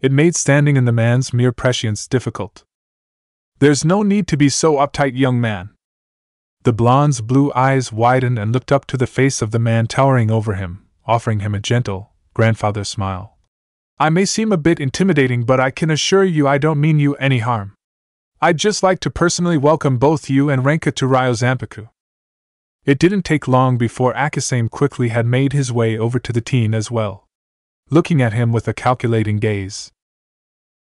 It made standing in the man's mere prescience difficult. "There's no need to be so uptight, young man." The blonde's blue eyes widened and looked up to the face of the man towering over him, offering him a gentle, grandfather smile. "I may seem a bit intimidating, but I can assure you I don't mean you any harm. I'd just like to personally welcome both you and Renka to Ryo Zanpaku." It didn't take long before Akasame quickly had made his way over to the teen as well, looking at him with a calculating gaze.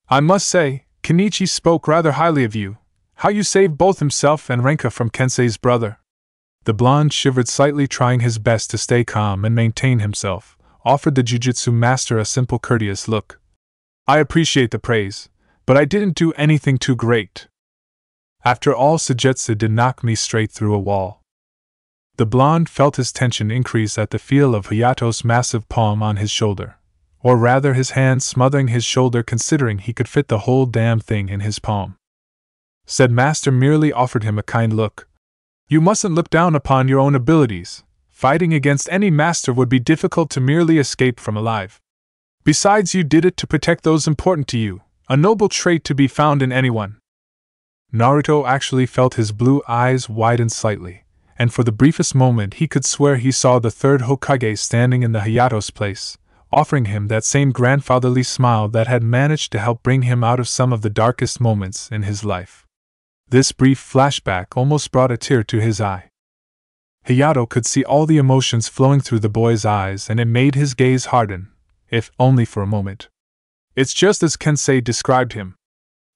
"I must say, Kenichi spoke rather highly of you, how you saved both himself and Renka from Kensei's brother." The blonde shivered slightly, trying his best to stay calm and maintain himself, offered the jujutsu master a simple courteous look. "I appreciate the praise, but I didn't do anything too great. After all, Sujetsu did knock me straight through a wall." The blonde felt his tension increase at the feel of Hayato's massive palm on his shoulder, or rather his hand smothering his shoulder, considering he could fit the whole damn thing in his palm. Said master merely offered him a kind look. "You mustn't look down upon your own abilities. Fighting against any master would be difficult to merely escape from alive. Besides, you did it to protect those important to you, a noble trait to be found in anyone." Naruto actually felt his blue eyes widen slightly, and for the briefest moment he could swear he saw the third Hokage standing in the Hayato's place, offering him that same grandfatherly smile that had managed to help bring him out of some of the darkest moments in his life. This brief flashback almost brought a tear to his eye. Hayato could see all the emotions flowing through the boy's eyes, and it made his gaze harden, if only for a moment. It's just as Kensei described him.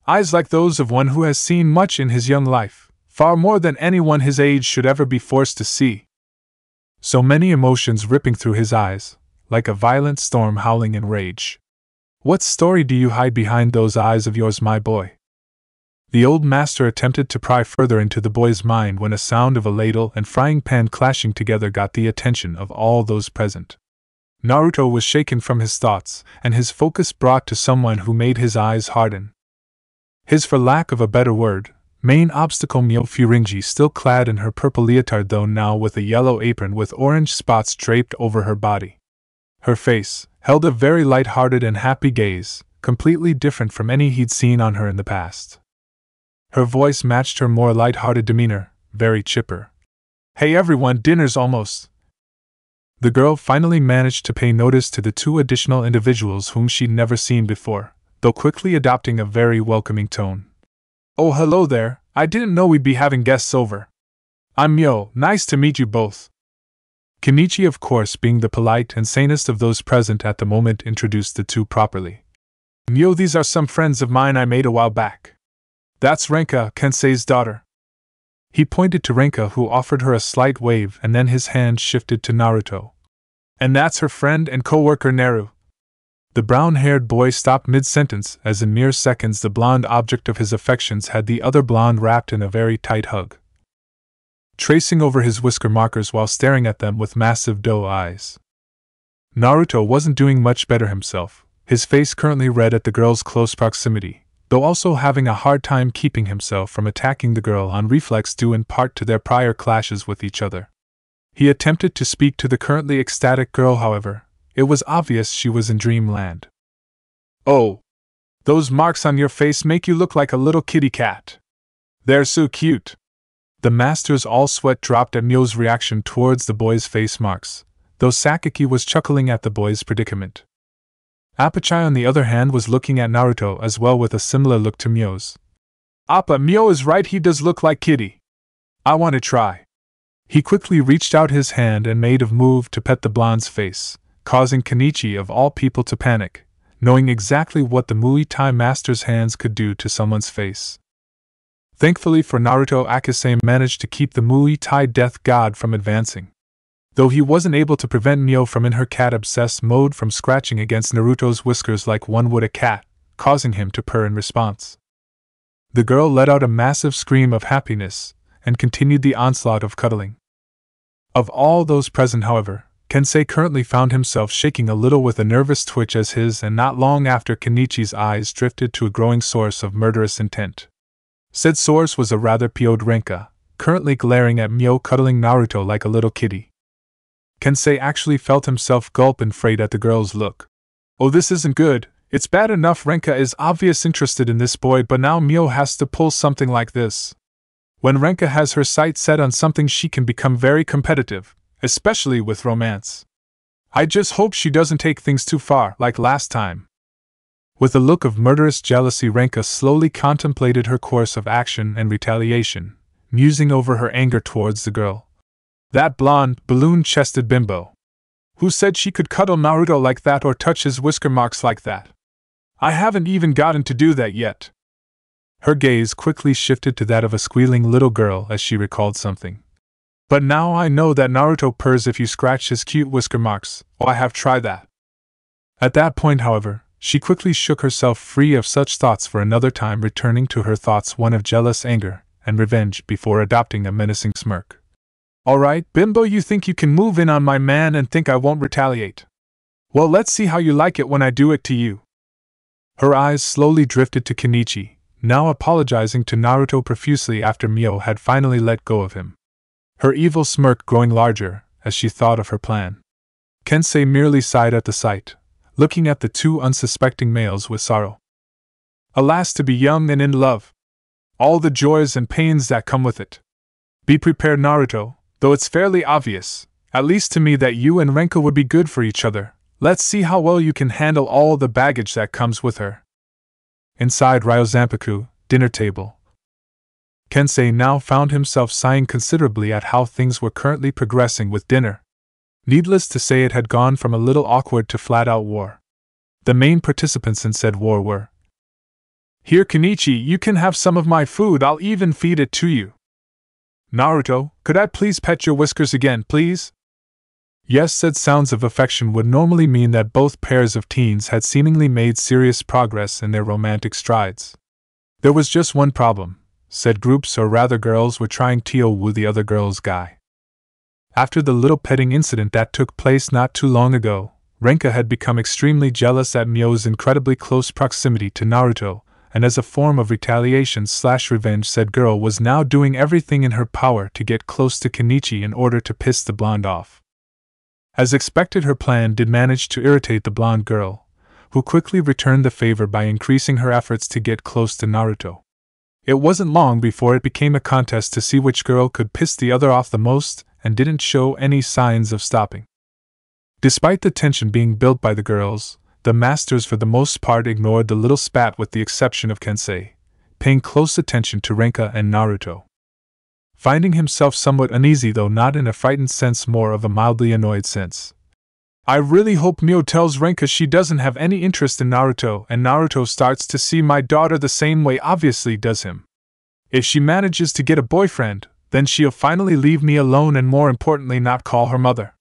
Eyes like those of one who has seen much in his young life, far more than anyone his age should ever be forced to see. So many emotions ripping through his eyes, like a violent storm howling in rage. "What story do you hide behind those eyes of yours, my boy?" The old master attempted to pry further into the boy's mind when a sound of a ladle and frying pan clashing together got the attention of all those present. Naruto was shaken from his thoughts, and his focus brought to someone who made his eyes harden. His, for lack of a better word, main obstacle, Myo Furingi, still clad in her purple leotard, though now with a yellow apron with orange spots draped over her body. Her face held a very light-hearted and happy gaze, completely different from any he'd seen on her in the past. Her voice matched her more light-hearted demeanor, very chipper. "Hey everyone, dinner's almost." The girl finally managed to pay notice to the two additional individuals whom she'd never seen before, though quickly adopting a very welcoming tone. "Oh, hello there, I didn't know we'd be having guests over. I'm Myo, nice to meet you both." Kenichi, of course, being the polite and sanest of those present at the moment, introduced the two properly. "Myo, these are some friends of mine I made a while back. That's Renka, Kensei's daughter." He pointed to Renka, who offered her a slight wave, and then his hand shifted to Naruto. "And that's her friend and co-worker Naru." The brown-haired boy stopped mid-sentence, as in mere seconds the blonde object of his affections had the other blonde wrapped in a very tight hug, tracing over his whisker markers while staring at them with massive doe eyes. Naruto wasn't doing much better himself, his face currently red at the girl's close proximity, though also having a hard time keeping himself from attacking the girl on reflex due in part to their prior clashes with each other. He attempted to speak to the currently ecstatic girl, however. It was obvious she was in dreamland. "Oh, those marks on your face make you look like a little kitty cat. They're so cute." The masters all sweat dropped at Myo's reaction towards the boy's face marks, though Sakaki was chuckling at the boy's predicament. Apachai, on the other hand, was looking at Naruto as well with a similar look to Myo's. "Appa, Myo is right, he does look like kitty. I want to try." He quickly reached out his hand and made a move to pet the blonde's face, causing Kenichi of all people to panic, knowing exactly what the Muay Thai master's hands could do to someone's face. Thankfully for Naruto, Akase managed to keep the Muay Thai death god from advancing, though he wasn't able to prevent Myo from in her cat-obsessed mode from scratching against Naruto's whiskers like one would a cat, causing him to purr in response. The girl let out a massive scream of happiness and continued the onslaught of cuddling. Of all those present, however, Kensei currently found himself shaking a little with a nervous twitch as his, and not long after, Kenichi's eyes drifted to a growing source of murderous intent. Said source was a rather PO'd Renka, currently glaring at Myo cuddling Naruto like a little kitty. Kensei actually felt himself gulp in fright at the girl's look. "Oh, this isn't good. It's bad enough Renka is obviously interested in this boy, but now Myo has to pull something like this. When Renka has her sights set on something, she can become very competitive, especially with romance. I just hope she doesn't take things too far, like last time." With a look of murderous jealousy, Renka slowly contemplated her course of action and retaliation, musing over her anger towards the girl. That blonde, balloon-chested bimbo. Who said she could cuddle Naruto like that or touch his whisker marks like that? I haven't even gotten to do that yet. Her gaze quickly shifted to that of a squealing little girl as she recalled something. But now I know that Naruto purrs if you scratch his cute whisker marks. Oh, I have tried that. At that point, however, she quickly shook herself free of such thoughts for another time, returning to her thoughts one of jealous anger and revenge before adopting a menacing smirk. "Alright, bimbo, you think you can move in on my man and think I won't retaliate? Well, let's see how you like it when I do it to you." Her eyes slowly drifted to Kenichi, now apologizing to Naruto profusely after Myo had finally let go of him. Her evil smirk growing larger as she thought of her plan. Kensei merely sighed at the sight, looking at the two unsuspecting males with sorrow. Alas, to be young and in love. All the joys and pains that come with it. Be prepared, Naruto, though it's fairly obvious, at least to me, that you and Renka would be good for each other. Let's see how well you can handle all the baggage that comes with her. Inside Ryozanpaku, dinner table. Kensei now found himself sighing considerably at how things were currently progressing with dinner. Needless to say, it had gone from a little awkward to flat-out war. The main participants in said war were, "Here, Kenichi, you can have some of my food, I'll even feed it to you. Naruto, could I please pet your whiskers again, please?" Yes, said sounds of affection would normally mean that both pairs of teens had seemingly made serious progress in their romantic strides. There was just one problem. Said groups, or rather girls, were trying to woo the other girl's guy. After the little petting incident that took place not too long ago, Renka had become extremely jealous at Myo's incredibly close proximity to Naruto, and as a form of retaliation/revenge, said girl was now doing everything in her power to get close to Kenichi in order to piss the blonde off. As expected, her plan did manage to irritate the blonde girl, who quickly returned the favor by increasing her efforts to get close to Naruto. It wasn't long before it became a contest to see which girl could piss the other off the most, and didn't show any signs of stopping. Despite the tension being built by the girls, the masters for the most part ignored the little spat, with the exception of Kensei, paying close attention to Renka and Naruto. Finding himself somewhat uneasy, though not in a frightened sense, more of a mildly annoyed sense. I really hope Myo tells Renka she doesn't have any interest in Naruto, and Naruto starts to see my daughter the same way obviously does him. If she manages to get a boyfriend, then she'll finally leave me alone and, more importantly, not call her mother.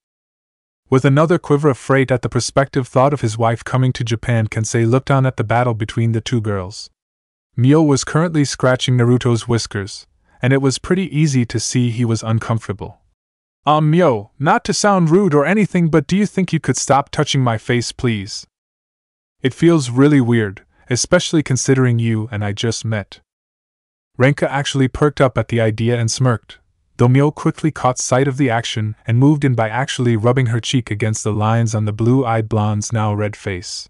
With another quiver of fright at the prospective thought of his wife coming to Japan, Kensei looked on at the battle between the two girls. Myo was currently scratching Naruto's whiskers, and it was pretty easy to see he was uncomfortable. Myo, not to sound rude or anything, but do you think you could stop touching my face, please? It feels really weird, especially considering you and I just met. Renka actually perked up at the idea and smirked, though Mio quickly caught sight of the action and moved in by actually rubbing her cheek against the lines on the blue-eyed blonde's now red face.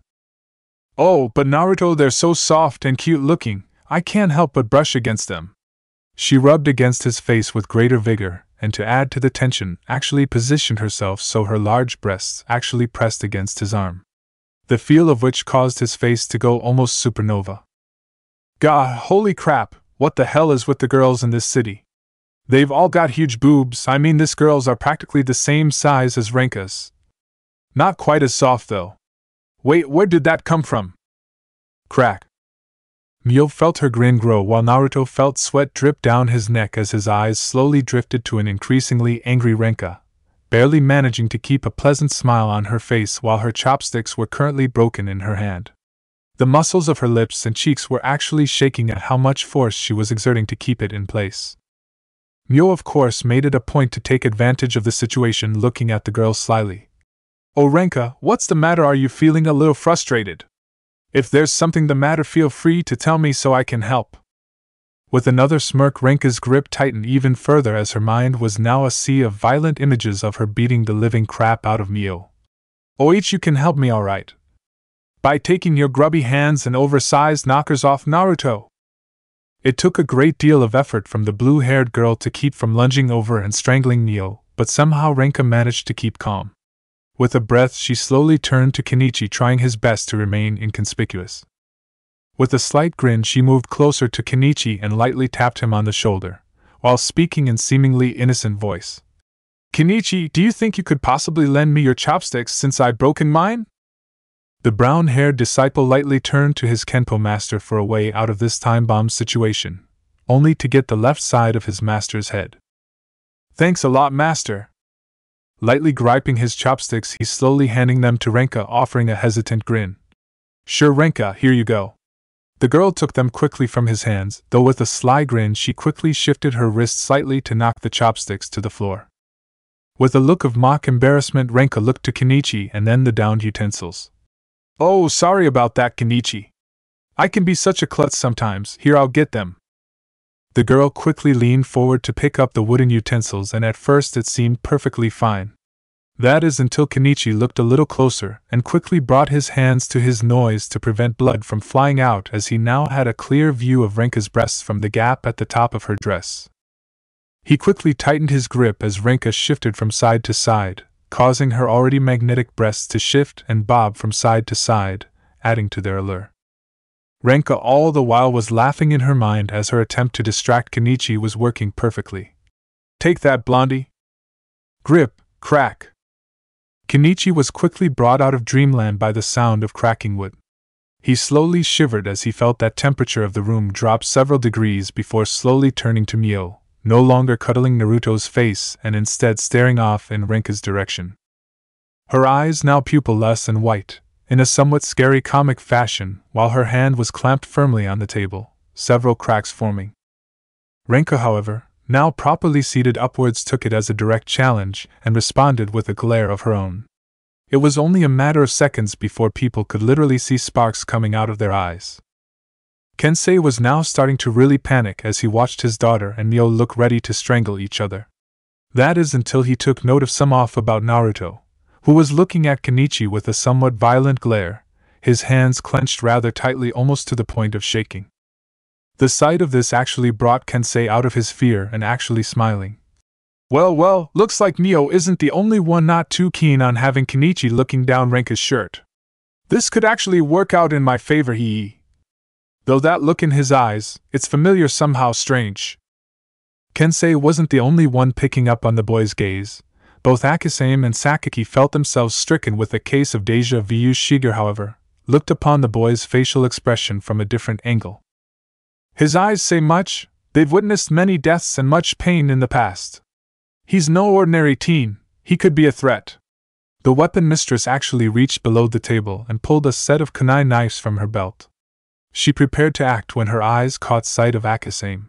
Oh, but Naruto, they're so soft and cute looking, I can't help but brush against them. She rubbed against his face with greater vigor, and to add to the tension, actually positioned herself so her large breasts actually pressed against his arm, the feel of which caused his face to go almost supernova. God, holy crap, what the hell is with the girls in this city? They've all got huge boobs. I mean, these girls are practically the same size as Renka's. Not quite as soft though. Wait, where did that come from? Crack. Mio felt her grin grow while Naruto felt sweat drip down his neck as his eyes slowly drifted to an increasingly angry Renka, barely managing to keep a pleasant smile on her face while her chopsticks were currently broken in her hand. The muscles of her lips and cheeks were actually shaking at how much force she was exerting to keep it in place. Mio, of course, made it a point to take advantage of the situation, looking at the girl slyly. Oh, Renka, what's the matter? Are you feeling a little frustrated? If there's something the matter, feel free to tell me so I can help. With another smirk, Renka's grip tightened even further as her mind was now a sea of violent images of her beating the living crap out of Mio. Oh, you can help me alright. By taking your grubby hands and oversized knockers off Naruto. It took a great deal of effort from the blue-haired girl to keep from lunging over and strangling Mio, but somehow Renka managed to keep calm. With a breath, she slowly turned to Kenichi, trying his best to remain inconspicuous. With a slight grin, she moved closer to Kenichi and lightly tapped him on the shoulder, while speaking in seemingly innocent voice. Kenichi, do you think you could possibly lend me your chopsticks since I've broken mine? The brown-haired disciple lightly turned to his Kenpo master for a way out of this time-bomb situation, only to get the left side of his master's head. Thanks a lot, master. Lightly griping his chopsticks, he's slowly handing them to Renka, offering a hesitant grin. Sure, Renka, here you go. The girl took them quickly from his hands, though with a sly grin she quickly shifted her wrist slightly to knock the chopsticks to the floor. With a look of mock embarrassment, Renka looked to Kenichi and then the downed utensils. Oh, sorry about that, Kenichi. I can be such a klutz sometimes. Here, I'll get them. The girl quickly leaned forward to pick up the wooden utensils, and at first it seemed perfectly fine. That is until Kenichi looked a little closer and quickly brought his hands to his nose to prevent blood from flying out, as he now had a clear view of Renka's breasts from the gap at the top of her dress. He quickly tightened his grip as Renka shifted from side to side, causing her already magnetic breasts to shift and bob from side to side, adding to their allure. Renka all the while was laughing in her mind as her attempt to distract Kenichi was working perfectly. Take that, blondie! Grip, crack! Kenichi was quickly brought out of dreamland by the sound of cracking wood. He slowly shivered as he felt that temperature of the room drop several degrees before slowly turning to Mio, no longer cuddling Naruto's face and instead staring off in Renka's direction. Her eyes now pupilless and white, in a somewhat scary comic fashion, while her hand was clamped firmly on the table, several cracks forming. Renka, however, now properly seated upwards, took it as a direct challenge and responded with a glare of her own. It was only a matter of seconds before people could literally see sparks coming out of their eyes. Kensei was now starting to really panic as he watched his daughter and Mio look ready to strangle each other. That is until he took note of some off about Naruto, who was looking at Kenichi with a somewhat violent glare, his hands clenched rather tightly almost to the point of shaking. The sight of this actually brought Kensei out of his fear and actually smiling. Well, looks like Mio isn't the only one not too keen on having Kenichi looking down Renka's shirt. This could actually work out in my favor, Though that look in his eyes, it's familiar, somehow strange. Kensei wasn't the only one picking up on the boy's gaze. Both Akisame and Sakaki felt themselves stricken with a case of déjà vu. Shiger, however, looked upon the boy's facial expression from a different angle. His eyes say much. They've witnessed many deaths and much pain in the past. He's no ordinary teen, he could be a threat. The weapon mistress actually reached below the table and pulled a set of kunai knives from her belt. She prepared to act when her eyes caught sight of Akisame.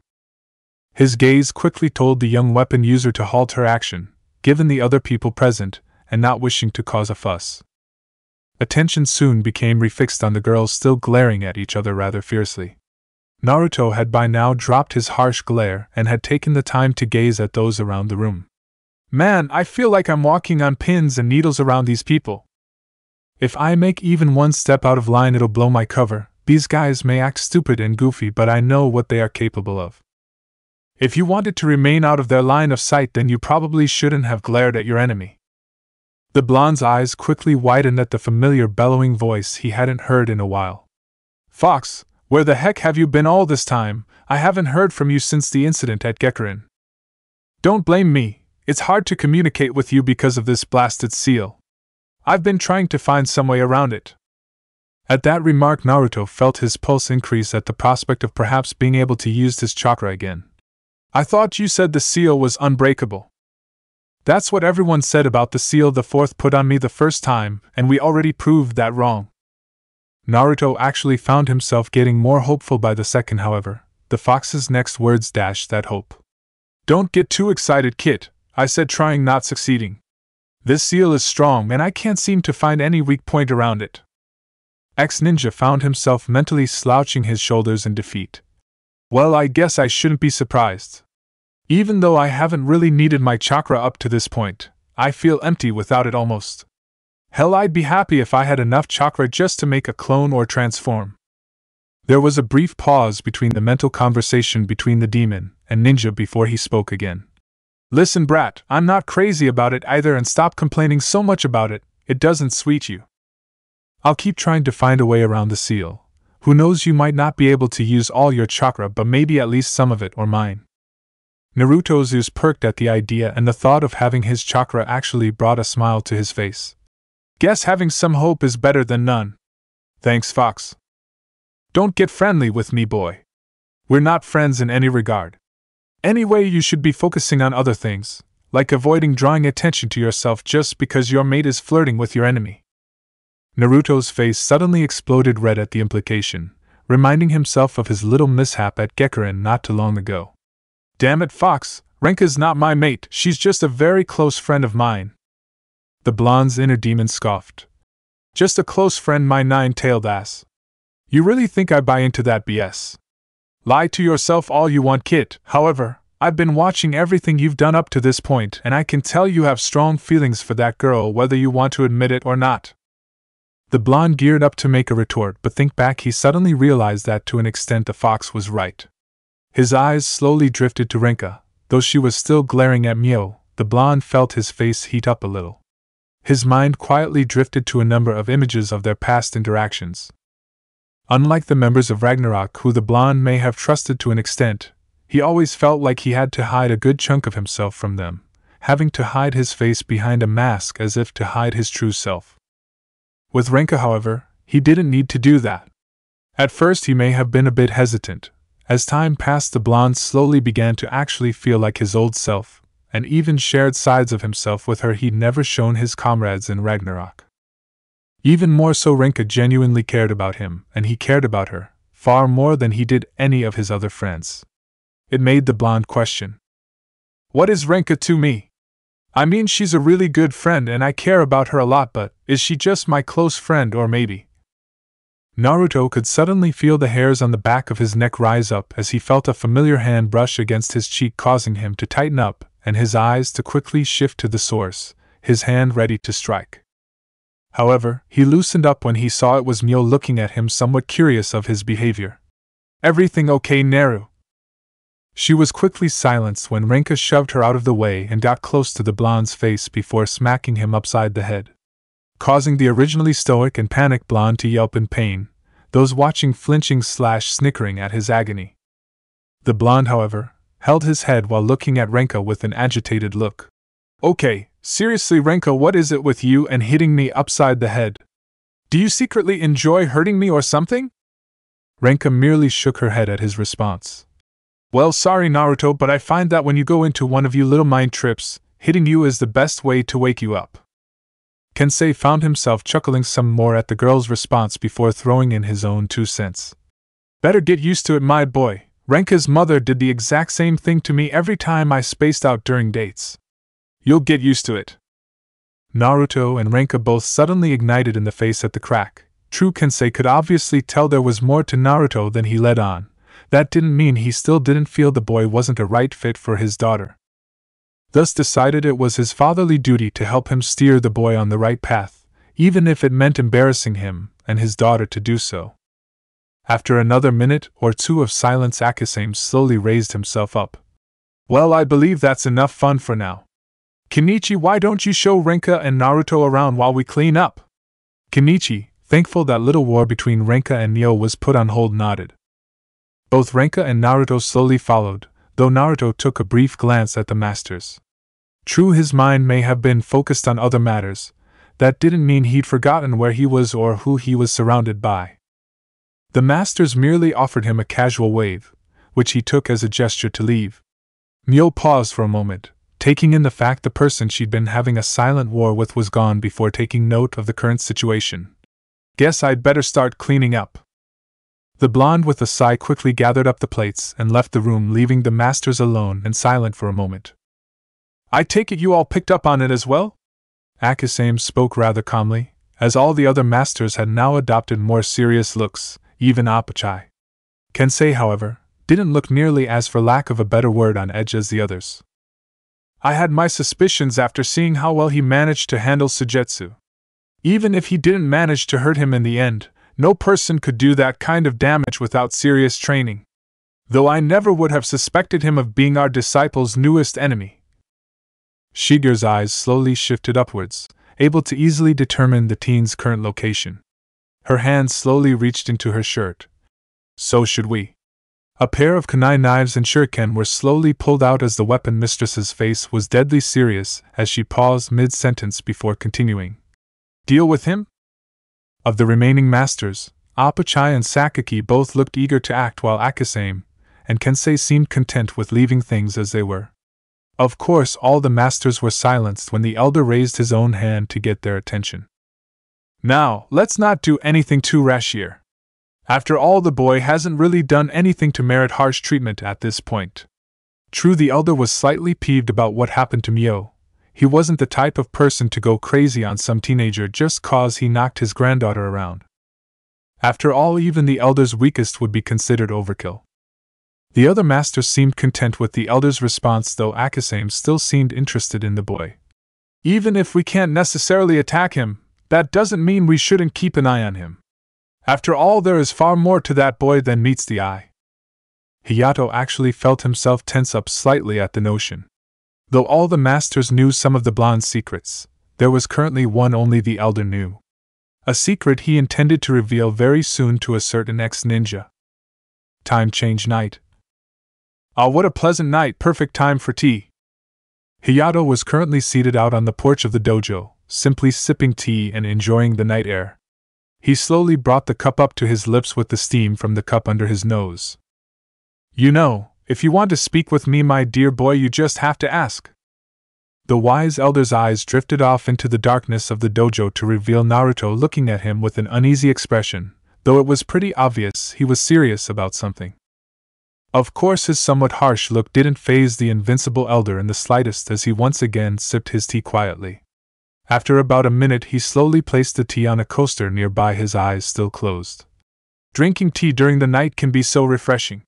His gaze quickly told the young weapon user to halt her action, given the other people present, and not wishing to cause a fuss. Attention soon became refixed on the girls, still glaring at each other rather fiercely. Naruto had by now dropped his harsh glare and had taken the time to gaze at those around the room. Man, I feel like I'm walking on pins and needles around these people. If I make even one step out of line, it'll blow my cover. These guys may act stupid and goofy, but I know what they are capable of. If you wanted to remain out of their line of sight, then you probably shouldn't have glared at your enemy. The blonde's eyes quickly widened at the familiar bellowing voice he hadn't heard in a while. Fox, where the heck have you been all this time? I haven't heard from you since the incident at Gekurin. Don't blame me, it's hard to communicate with you because of this blasted seal. I've been trying to find some way around it. At that remark, Naruto felt his pulse increase at the prospect of perhaps being able to use his chakra again. I thought you said the seal was unbreakable. That's what everyone said about the seal the fourth put on me the first time, and we already proved that wrong. Naruto actually found himself getting more hopeful by the second, however. The fox's next words dashed that hope. Don't get too excited, kid, I said, trying not succeeding. This seal is strong and I can't seem to find any weak point around it. Ex-ninja found himself mentally slouching his shoulders in defeat. Well, I guess I shouldn't be surprised. Even though I haven't really needed my chakra up to this point, I feel empty without it almost. Hell, I'd be happy if I had enough chakra just to make a clone or transform. There was a brief pause between the mental conversation between the demon and ninja before he spoke again. Listen, brat, I'm not crazy about it either, and stop complaining so much about it, it doesn't sweet you. I'll keep trying to find a way around the seal. Who knows, you might not be able to use all your chakra, but maybe at least some of it, or mine. Naruto's ears perked at the idea, and the thought of having his chakra actually brought a smile to his face. Guess having some hope is better than none. Thanks, Fox. Don't get friendly with me, boy. We're not friends in any regard. Anyway, you should be focusing on other things, like avoiding drawing attention to yourself just because your mate is flirting with your enemy. Naruto's face suddenly exploded red at the implication, reminding himself of his little mishap at Gekurin not too long ago. Damn it, Fox, Renka's not my mate, she's just a very close friend of mine. The blonde's inner demon scoffed. Just a close friend, my nine-tailed ass. You really think I buy into that BS? Lie to yourself all you want, kid. However, I've been watching everything you've done up to this point, and I can tell you have strong feelings for that girl, whether you want to admit it or not. The blonde geared up to make a retort, but think back, he suddenly realized that to an extent the fox was right. His eyes slowly drifted to Renka. Though she was still glaring at Mio, the blonde felt his face heat up a little. His mind quietly drifted to a number of images of their past interactions. Unlike the members of Ragnarok, who the blonde may have trusted to an extent, he always felt like he had to hide a good chunk of himself from them, having to hide his face behind a mask as if to hide his true self. With Renka, however, he didn't need to do that. At first he may have been a bit hesitant. As time passed, the blonde slowly began to actually feel like his old self, and even shared sides of himself with her he'd never shown his comrades in Ragnarok. Even more so, Renka genuinely cared about him, and he cared about her, far more than he did any of his other friends. It made the blonde question. What is Renka to me? I mean, she's a really good friend and I care about her a lot, but is she just my close friend, or maybe? Naruto could suddenly feel the hairs on the back of his neck rise up as he felt a familiar hand brush against his cheek, causing him to tighten up and his eyes to quickly shift to the source, his hand ready to strike. However, he loosened up when he saw it was Mio looking at him, somewhat curious of his behavior. Everything okay, Naru? She was quickly silenced when Renka shoved her out of the way and got close to the blonde's face before smacking him upside the head, causing the originally stoic and panicked blonde to yelp in pain, those watching flinching/snickering at his agony. The blonde, however, held his head while looking at Renka with an agitated look. Okay, seriously, Renka, what is it with you and hitting me upside the head? Do you secretly enjoy hurting me or something? Renka merely shook her head at his response. Well, sorry, Naruto, but I find that when you go into one of you little mind trips, hitting you is the best way to wake you up. Kensei found himself chuckling some more at the girl's response before throwing in his own 2 cents. Better get used to it, my boy. Renka's mother did the exact same thing to me every time I spaced out during dates. You'll get used to it. Naruto and Renka both suddenly ignited in the face at the crack. True Kensei could obviously tell there was more to Naruto than he let on. That didn't mean he still didn't feel the boy wasn't a right fit for his daughter. Thus decided it was his fatherly duty to help him steer the boy on the right path, even if it meant embarrassing him and his daughter to do so. After another minute or two of silence, Akasame slowly raised himself up. Well, I believe that's enough fun for now. Kenichi, why don't you show Renka and Naruto around while we clean up? Kenichi, thankful that little war between Renka and Neo was put on hold, nodded. Both Renka and Naruto slowly followed, though Naruto took a brief glance at the masters. True, his mind may have been focused on other matters. That didn't mean he'd forgotten where he was or who he was surrounded by. The masters merely offered him a casual wave, which he took as a gesture to leave. Neo paused for a moment, taking in the fact the person she'd been having a silent war with was gone before taking note of the current situation. Guess I'd better start cleaning up. The blonde with a sigh quickly gathered up the plates and left the room, leaving the masters alone and silent for a moment. I take it you all picked up on it as well? Akasame spoke rather calmly, as all the other masters had now adopted more serious looks, even Apachai. Kensei, however, didn't look nearly as, for lack of a better word, on edge as the others. I had my suspicions after seeing how well he managed to handle Sujetsu. Even if he didn't manage to hurt him in the end, no person could do that kind of damage without serious training. Though I never would have suspected him of being our disciple's newest enemy. Shigeru's eyes slowly shifted upwards, able to easily determine the teen's current location. Her hand slowly reached into her shirt. So should we. A pair of kunai knives and shuriken were slowly pulled out as the weapon mistress's face was deadly serious as she paused mid-sentence before continuing. Deal with him? Of the remaining masters, Apachai and Sakaki both looked eager to act, while Akasame and Kensei seemed content with leaving things as they were. Of course, all the masters were silenced when the elder raised his own hand to get their attention. Now, let's not do anything too rash here. After all, the boy hasn't really done anything to merit harsh treatment at this point. True, the elder was slightly peeved about what happened to Mio. He wasn't the type of person to go crazy on some teenager just cause he knocked his granddaughter around. After all, even the elder's weakest would be considered overkill. The other masters seemed content with the elder's response, though Akasame still seemed interested in the boy. Even if we can't necessarily attack him, that doesn't mean we shouldn't keep an eye on him. After all, there is far more to that boy than meets the eye. Hayato actually felt himself tense up slightly at the notion. Though all the masters knew some of the blonde's secrets, there was currently one only the elder knew. A secret he intended to reveal very soon to a certain ex-ninja. Time change night. Ah, what a pleasant night, perfect time for tea. Hayato was currently seated out on the porch of the dojo, simply sipping tea and enjoying the night air. He slowly brought the cup up to his lips with the steam from the cup under his nose. You know, if you want to speak with me, my dear boy, you just have to ask. The wise elder's eyes drifted off into the darkness of the dojo to reveal Naruto looking at him with an uneasy expression, though it was pretty obvious he was serious about something. Of course, his somewhat harsh look didn't faze the invincible elder in the slightest as he once again sipped his tea quietly. After about a minute, he slowly placed the tea on a coaster nearby, his eyes still closed. Drinking tea during the night can be so refreshing.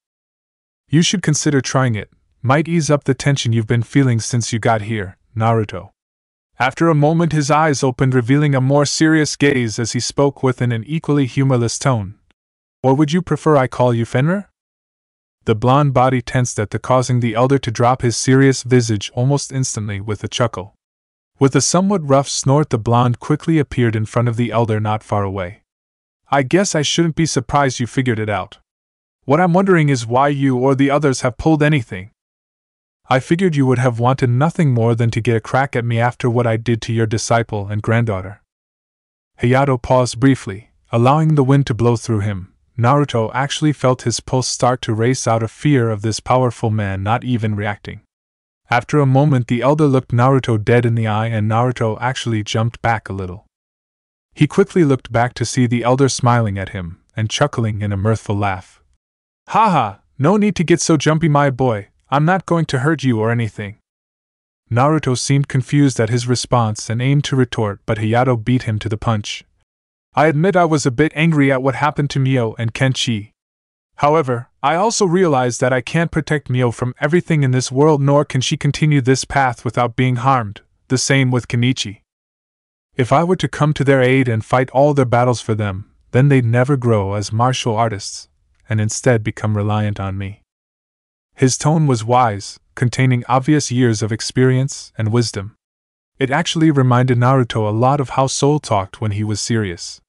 You should consider trying it. Might ease up the tension you've been feeling since you got here, Naruto. After a moment, his eyes opened, revealing a more serious gaze as he spoke within an equally humorless tone. Or would you prefer I call you Fenrir? The blonde body tensed at the causing the elder to drop his serious visage almost instantly with a chuckle. With a somewhat rough snort, the blonde quickly appeared in front of the elder not far away. I guess I shouldn't be surprised you figured it out. What I'm wondering is why you or the others have pulled anything. I figured you would have wanted nothing more than to get a crack at me after what I did to your disciple and granddaughter. Hayato paused briefly, allowing the wind to blow through him. Naruto actually felt his pulse start to race out of fear of this powerful man not even reacting. After a moment, the elder looked Naruto dead in the eye, and Naruto actually jumped back a little. He quickly looked back to see the elder smiling at him and chuckling in a mirthful laugh. Haha, no need to get so jumpy, my boy. I'm not going to hurt you or anything. Naruto seemed confused at his response and aimed to retort, but Hayato beat him to the punch. I admit I was a bit angry at what happened to Mio and Kenichi. However, I also realized that I can't protect Mio from everything in this world, nor can she continue this path without being harmed, the same with Kenichi. If I were to come to their aid and fight all their battles for them, then they'd never grow as martial artists, and instead become reliant on me. His tone was wise, containing obvious years of experience and wisdom. It actually reminded Naruto a lot of how Soul talked when he was serious.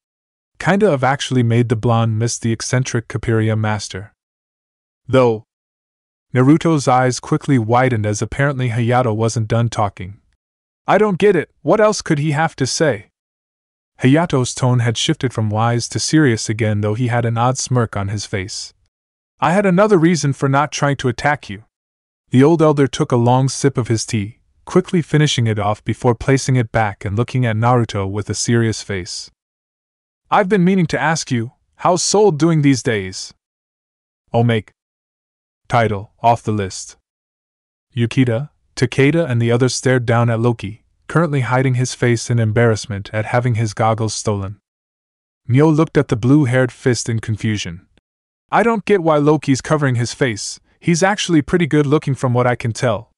Kinda of actually made the blonde miss the eccentric Capiria master. Though, Naruto's eyes quickly widened as apparently Hayato wasn't done talking. I don't get it, what else could he have to say? Hayato's tone had shifted from wise to serious again, though he had an odd smirk on his face. I had another reason for not trying to attack you. The old elder took a long sip of his tea, quickly finishing it off before placing it back and looking at Naruto with a serious face. I've been meaning to ask you, how's Soul doing these days? Omake. Title, off the list. Yukita, Takeda and the others stared down at Loki, currently hiding his face in embarrassment at having his goggles stolen. Mio looked at the blue-haired fist in confusion. I don't get why Loki's covering his face, he's actually pretty good looking from what I can tell.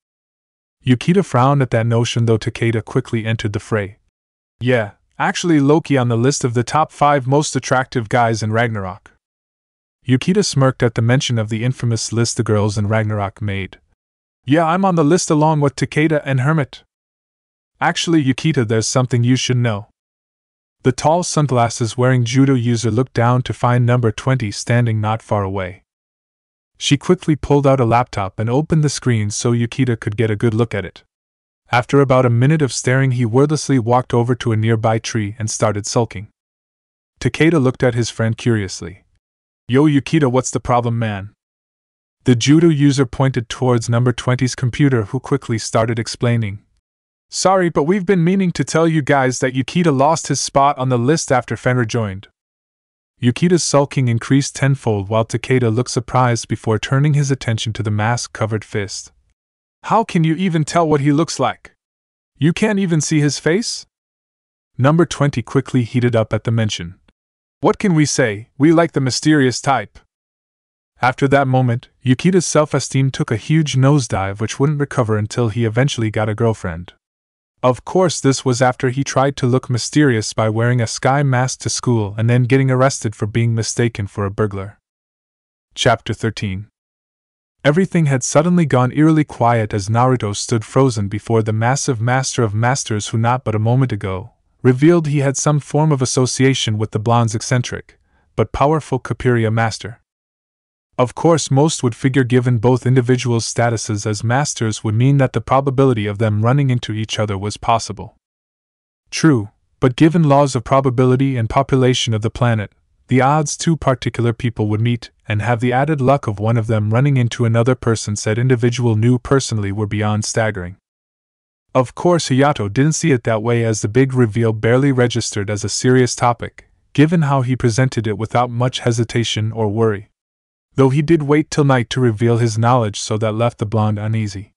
Yukita frowned at that notion, though Takeda quickly entered the fray. Yeah, actually Loki on the list of the top 5 most attractive guys in Ragnarok. Yukita smirked at the mention of the infamous list the girls in Ragnarok made. Yeah, I'm on the list along with Takeda and Hermit. Actually, Yukita, there's something you should know. The tall sunglasses-wearing judo user looked down to find number 20 standing not far away. She quickly pulled out a laptop and opened the screen so Yukita could get a good look at it. After about a minute of staring, he wordlessly walked over to a nearby tree and started sulking. Takeda looked at his friend curiously. Yo Yukita, what's the problem, man? The judo user pointed towards number 20's computer, who quickly started explaining. Sorry, but we've been meaning to tell you guys that Yukita lost his spot on the list after Fenrir joined. Yukita's sulking increased tenfold while Takeda looked surprised before turning his attention to the mask-covered fist. How can you even tell what he looks like? You can't even see his face? Number 20 quickly heated up at the mention. What can we say, we like the mysterious type. After that moment, Yukita's self-esteem took a huge nosedive which wouldn't recover until he eventually got a girlfriend. Of course, this was after he tried to look mysterious by wearing a sky mask to school and then getting arrested for being mistaken for a burglar. Chapter 13. Everything had suddenly gone eerily quiet as Naruto stood frozen before the massive master of masters who not but a moment ago revealed he had some form of association with the blonde's eccentric, but powerful Capiria master. Of course, most would figure given both individuals' statuses as masters would mean that the probability of them running into each other was possible. True, but given laws of probability and population of the planet, the odds two particular people would meet and have the added luck of one of them running into another person said individual knew personally were beyond staggering. Of course, Hayato didn't see it that way, as the big reveal barely registered as a serious topic, given how he presented it without much hesitation or worry. Though he did wait till night to reveal his knowledge, so that left the blonde uneasy.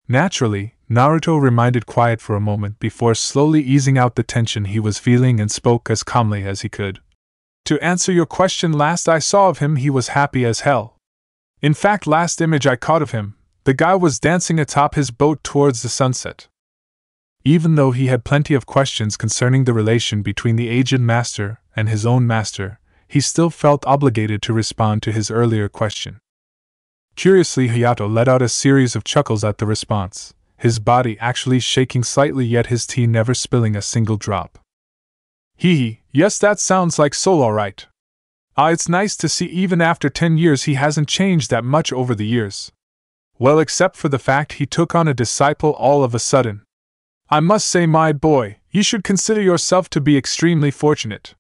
Naturally, Naruto remained quiet for a moment before slowly easing out the tension he was feeling and spoke as calmly as he could. To answer your question, last I saw of him he was happy as hell. In fact, last image I caught of him, the guy was dancing atop his boat towards the sunset. Even though he had plenty of questions concerning the relation between the aged master and his own master, he still felt obligated to respond to his earlier question. Curiously, Hayato let out a series of chuckles at the response, his body actually shaking slightly yet his tea never spilling a single drop. Hee, yes, that sounds like Soul alright. It's nice to see even after 10 years he hasn't changed that much over the years. Well, except for the fact he took on a disciple all of a sudden. I must say, my boy, you should consider yourself to be extremely fortunate.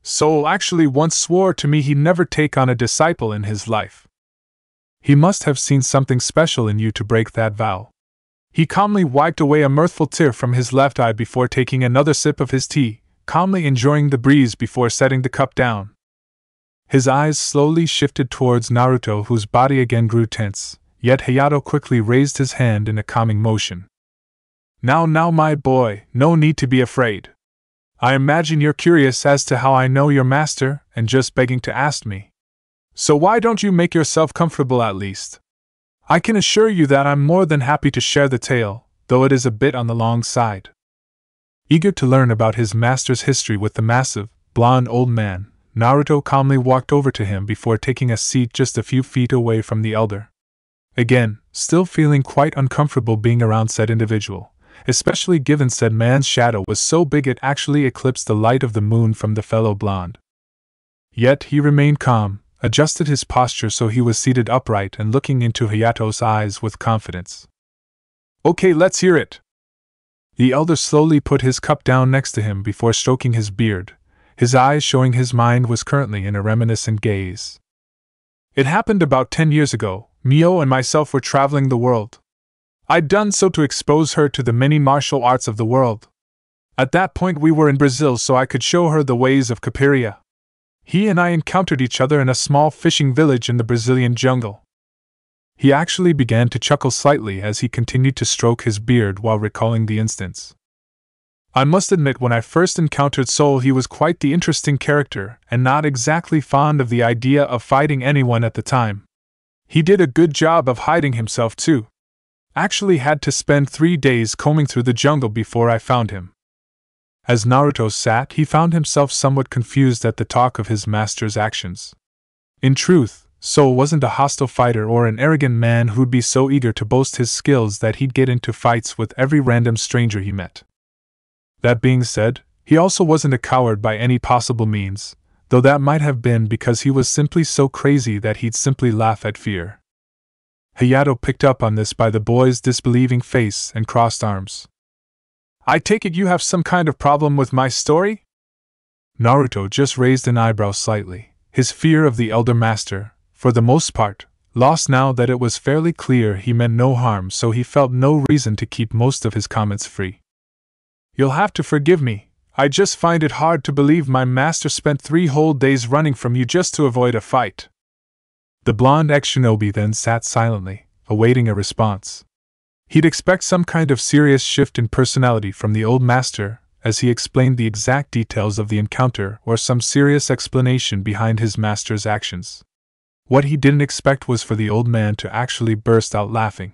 Soul actually once swore to me he'd never take on a disciple in his life. He must have seen something special in you to break that vow. He calmly wiped away a mirthful tear from his left eye before taking another sip of his tea, calmly enjoying the breeze before setting the cup down. His eyes slowly shifted towards Naruto, whose body again grew tense, yet Hayato quickly raised his hand in a calming motion. Now, my boy, no need to be afraid. I imagine you're curious as to how I know your master and just begging to ask me. So why don't you make yourself comfortable at least? I can assure you that I'm more than happy to share the tale, though it is a bit on the long side. Eager to learn about his master's history with the massive, blonde old man, Naruto calmly walked over to him before taking a seat just a few feet away from the elder. Again, still feeling quite uncomfortable being around said individual, especially given said man's shadow was so big it actually eclipsed the light of the moon from the fellow blonde. Yet he remained calm, adjusted his posture so he was seated upright and looking into Hayato's eyes with confidence. Okay, let's hear it. The elder slowly put his cup down next to him before stroking his beard, his eyes showing his mind was currently in a reminiscent gaze. It happened about 10 years ago. Mio and myself were traveling the world. I'd done so to expose her to the many martial arts of the world. At that point we were in Brazil so I could show her the ways of capoeira. He and I encountered each other in a small fishing village in the Brazilian jungle. He actually began to chuckle slightly as he continued to stroke his beard while recalling the instance. I must admit when I first encountered Soul he was quite the interesting character and not exactly fond of the idea of fighting anyone at the time. He did a good job of hiding himself too. Actually had to spend 3 days combing through the jungle before I found him. As Naruto sat, he found himself somewhat confused at the talk of his master's actions. In truth, Soul wasn't a hostile fighter or an arrogant man who'd be so eager to boast his skills that he'd get into fights with every random stranger he met. That being said, he also wasn't a coward by any possible means, though that might have been because he was simply so crazy that he'd simply laugh at fear. Hayato picked up on this by the boy's disbelieving face and crossed arms. I take it you have some kind of problem with my story? Naruto just raised an eyebrow slightly, his fear of the elder master, for the most part, lost now that it was fairly clear he meant no harm, so he felt no reason to keep most of his comments free. You'll have to forgive me, I just find it hard to believe my master spent 3 whole days running from you just to avoid a fight. The blonde ex-shinobi then sat silently, awaiting a response. He'd expect some kind of serious shift in personality from the old master, as he explained the exact details of the encounter or some serious explanation behind his master's actions. What he didn't expect was for the old man to actually burst out laughing.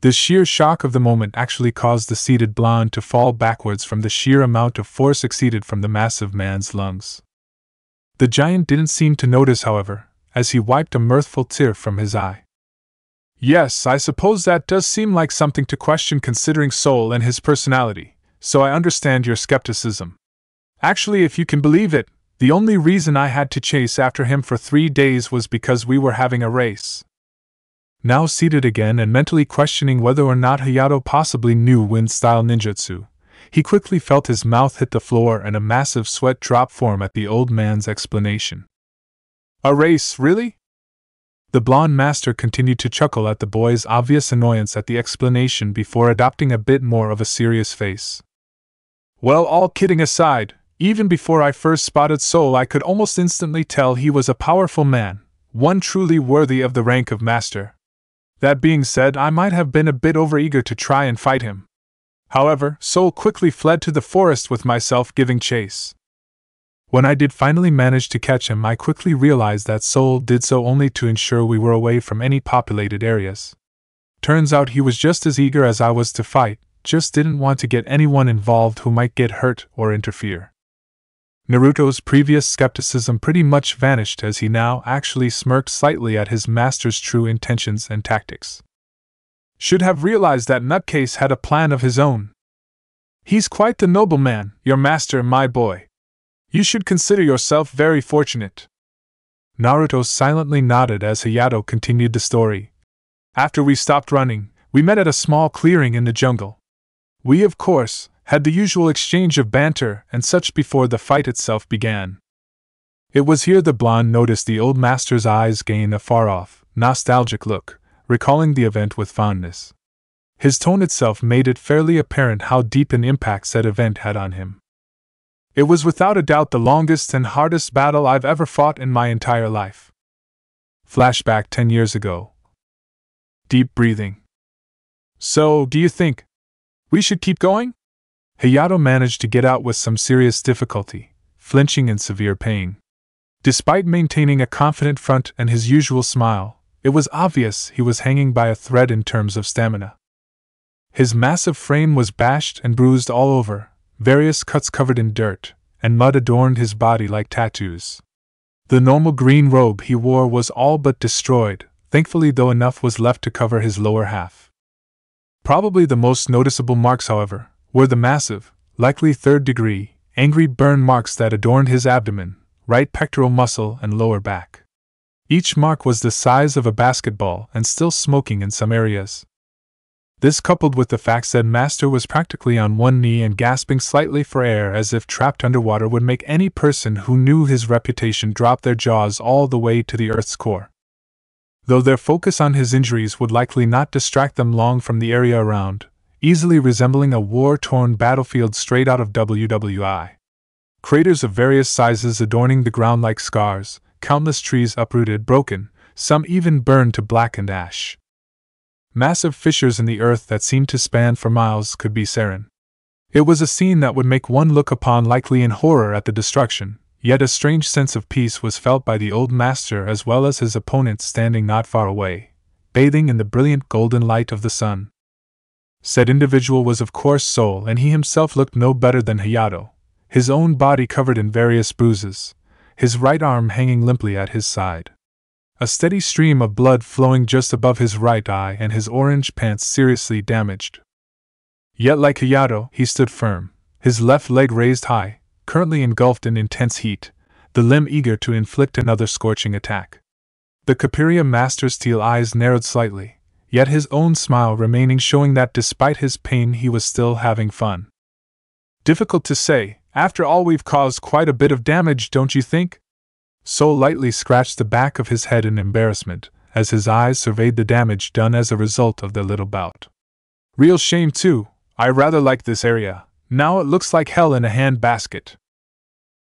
The sheer shock of the moment actually caused the seated blonde to fall backwards from the sheer amount of force exceeded from the massive man's lungs. The giant didn't seem to notice, however, as he wiped a mirthful tear from his eye. Yes, I suppose that does seem like something to question considering Soul and his personality, so I understand your skepticism. Actually, if you can believe it, the only reason I had to chase after him for 3 days was because we were having a race. Now seated again and mentally questioning whether or not Hayato possibly knew wind-style ninjutsu, he quickly felt his mouth hit the floor and a massive sweat drop form at the old man's explanation. A race, really? The blonde master continued to chuckle at the boy's obvious annoyance at the explanation before adopting a bit more of a serious face. Well, all kidding aside, even before I first spotted Soul I could almost instantly tell he was a powerful man, one truly worthy of the rank of master. That being said, I might have been a bit overeager to try and fight him. However, Soul quickly fled to the forest with myself giving chase. When I did finally manage to catch him, I quickly realized that Soul did so only to ensure we were away from any populated areas. Turns out he was just as eager as I was to fight, just didn't want to get anyone involved who might get hurt or interfere. Naruto's previous skepticism pretty much vanished as he now actually smirked slightly at his master's true intentions and tactics. Should have realized that nutcase had a plan of his own. He's quite the nobleman, your master, my boy. You should consider yourself very fortunate. Naruto silently nodded as Hayato continued the story. After we stopped running, we met at a small clearing in the jungle. We, of course, had the usual exchange of banter and such before the fight itself began. It was here the blonde noticed the old master's eyes gain a far-off, nostalgic look, recalling the event with fondness. His tone itself made it fairly apparent how deep an impact said event had on him. It was without a doubt the longest and hardest battle I've ever fought in my entire life. Flashback 10 years ago. Deep breathing. So, do you think We should keep going? Hayato managed to get out with some serious difficulty, flinching in severe pain. Despite maintaining a confident front and his usual smile, it was obvious he was hanging by a thread in terms of stamina. His massive frame was bashed and bruised all over, various cuts covered in dirt, and mud adorned his body like tattoos. The normal green robe he wore was all but destroyed, thankfully though enough was left to cover his lower half. Probably the most noticeable marks, however, were the massive, likely third-degree, angry burn marks that adorned his abdomen, right pectoral muscle, and lower back. Each mark was the size of a basketball and still smoking in some areas. This, coupled with the fact that Master was practically on one knee and gasping slightly for air as if trapped underwater, would make any person who knew his reputation drop their jaws all the way to the Earth's core. Though their focus on his injuries would likely not distract them long from the area around, easily resembling a war-torn battlefield straight out of WWI. Craters of various sizes adorning the ground like scars, countless trees uprooted, broken, some even burned to blackened ash. Massive fissures in the earth that seemed to span for miles could be seen. It was a scene that would make one look upon likely in horror at the destruction, yet a strange sense of peace was felt by the old master as well as his opponents standing not far away, bathing in the brilliant golden light of the sun. Said individual was of course Soul, and he himself looked no better than Hayato, his own body covered in various bruises, his right arm hanging limply at his side. A steady stream of blood flowing just above his right eye and his orange pants seriously damaged. Yet like Hayato, he stood firm, his left leg raised high, currently engulfed in intense heat, the limb eager to inflict another scorching attack. The Capiria Master's teal eyes narrowed slightly, yet his own smile remaining, showing that despite his pain he was still having fun. Difficult to say, after all we've caused quite a bit of damage, don't you think? Soul lightly scratched the back of his head in embarrassment, as his eyes surveyed the damage done as a result of their little bout. Real shame too, I rather like this area, now it looks like hell in a hand basket.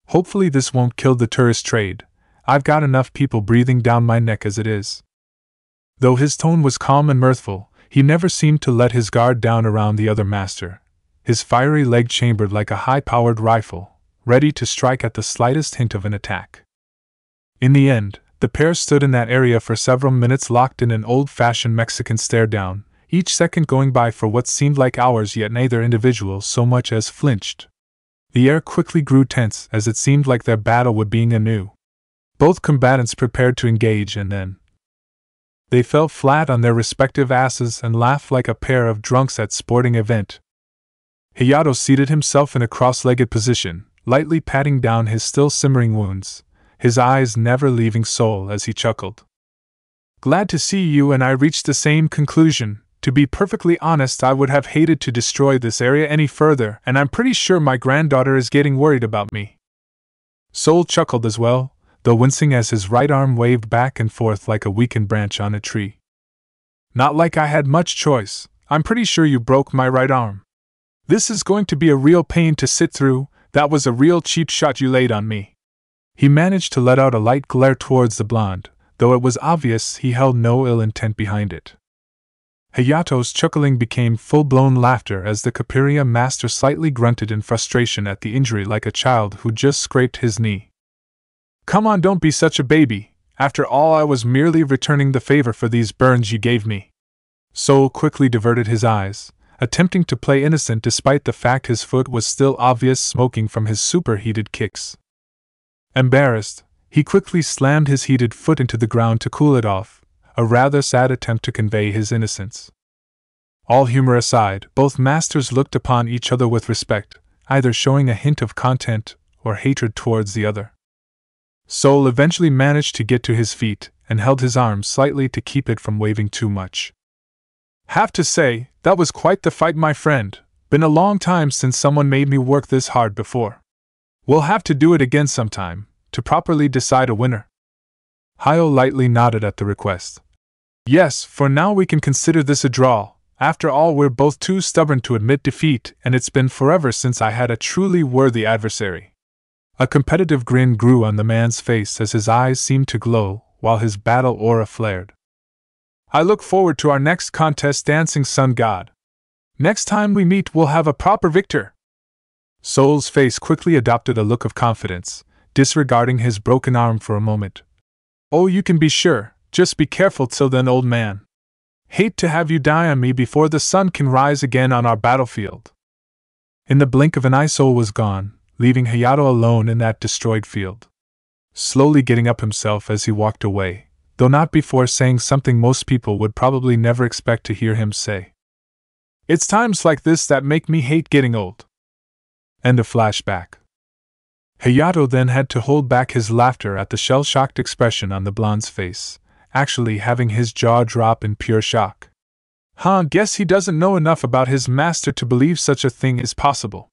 Hopefully this won't kill the tourist trade, I've got enough people breathing down my neck as it is. Though his tone was calm and mirthful, he never seemed to let his guard down around the other master, his fiery leg chambered like a high-powered rifle, ready to strike at the slightest hint of an attack. In the end, the pair stood in that area for several minutes locked in an old-fashioned Mexican stare-down, each second going by for what seemed like hours, yet neither individual so much as flinched. The air quickly grew tense as it seemed like their battle would begin anew. Both combatants prepared to engage, and then they fell flat on their respective asses and laughed like a pair of drunks at sporting event. Hayato seated himself in a cross-legged position, lightly patting down his still simmering wounds, his eyes never leaving Soul as he chuckled. Glad to see you and I reached the same conclusion. To be perfectly honest, I would have hated to destroy this area any further, and I'm pretty sure my granddaughter is getting worried about me. Soul chuckled as well, though wincing as his right arm waved back and forth like a weakened branch on a tree. Not like I had much choice, I'm pretty sure you broke my right arm. This is going to be a real pain to sit through, that was a real cheap shot you laid on me. He managed to let out a light glare towards the blonde, though it was obvious he held no ill intent behind it. Hayato's chuckling became full-blown laughter as the Capiria Master slightly grunted in frustration at the injury like a child who just scraped his knee. Come on, don't be such a baby, after all I was merely returning the favor for these burns you gave me. Soul quickly diverted his eyes, attempting to play innocent despite the fact his foot was still obvious smoking from his superheated kicks. Embarrassed, he quickly slammed his heated foot into the ground to cool it off, a rather sad attempt to convey his innocence. All humor aside, both masters looked upon each other with respect, either showing a hint of contempt or hatred towards the other. Soul eventually managed to get to his feet and held his arm slightly to keep it from waving too much. Have to say, that was quite the fight, my friend. Been a long time since someone made me work this hard before. We'll have to do it again sometime, to properly decide a winner. Hayo lightly nodded at the request. Yes, for now we can consider this a draw. After all, we're both too stubborn to admit defeat, and it's been forever since I had a truly worthy adversary. A competitive grin grew on the man's face as his eyes seemed to glow, while his battle aura flared. I look forward to our next contest, Dancing Sun God. Next time we meet, we'll have a proper victor. Soul's face quickly adopted a look of confidence, disregarding his broken arm for a moment. Oh, you can be sure, just be careful till then, old man. Hate to have you die on me before the sun can rise again on our battlefield. In the blink of an eye, Soul was gone, leaving Hayato alone in that destroyed field. Slowly getting up himself as he walked away, though not before saying something most people would probably never expect to hear him say. It's times like this that make me hate getting old. End of flashback. Hayato then had to hold back his laughter at the shell-shocked expression on the blonde's face, actually having his jaw drop in pure shock. Guess he doesn't know enough about his master to believe such a thing is possible.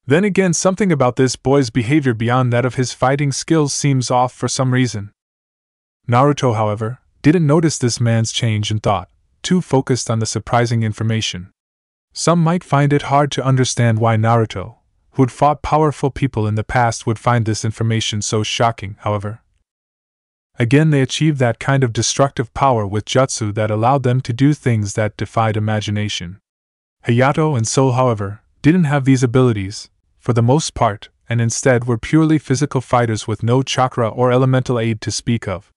Then again, something about this boy's behavior beyond that of his fighting skills seems off for some reason. Naruto, however, didn't notice this man's change in thought, too focused on the surprising information. Some might find it hard to understand why Naruto, who'd fought powerful people in the past, would find this information so shocking, however. Again, they achieved that kind of destructive power with jutsu that allowed them to do things that defied imagination. Hayato and Soul, however, didn't have these abilities, for the most part, and instead were purely physical fighters with no chakra or elemental aid to speak of.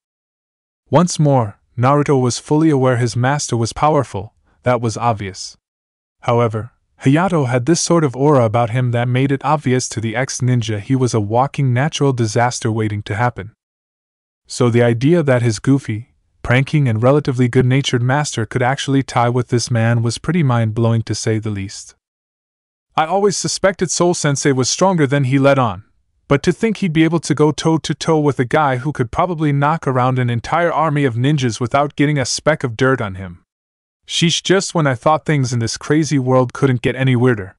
Once more, Naruto was fully aware his master was powerful, that was obvious. However, Hayato had this sort of aura about him that made it obvious to the ex-ninja he was a walking natural disaster waiting to happen. So the idea that his goofy, pranking and relatively good-natured master could actually tie with this man was pretty mind-blowing to say the least. I always suspected Soul Sensei was stronger than he let on, but to think he'd be able to go toe-to-toe with a guy who could probably knock around an entire army of ninjas without getting a speck of dirt on him. Sheesh, just when I thought things in this crazy world couldn't get any weirder.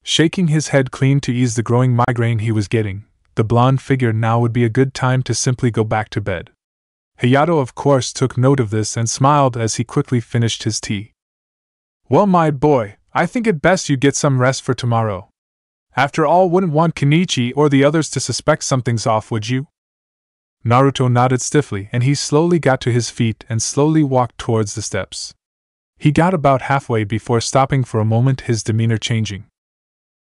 Shaking his head clean to ease the growing migraine he was getting, the blonde figured now would be a good time to simply go back to bed. Hayato, of course, took note of this and smiled as he quickly finished his tea. Well, my boy, I think it best you get some rest for tomorrow. After all, wouldn't want Kenichi or the others to suspect something's off, would you? Naruto nodded stiffly, and he slowly got to his feet and slowly walked towards the steps. He got about halfway before stopping for a moment, his demeanor changing.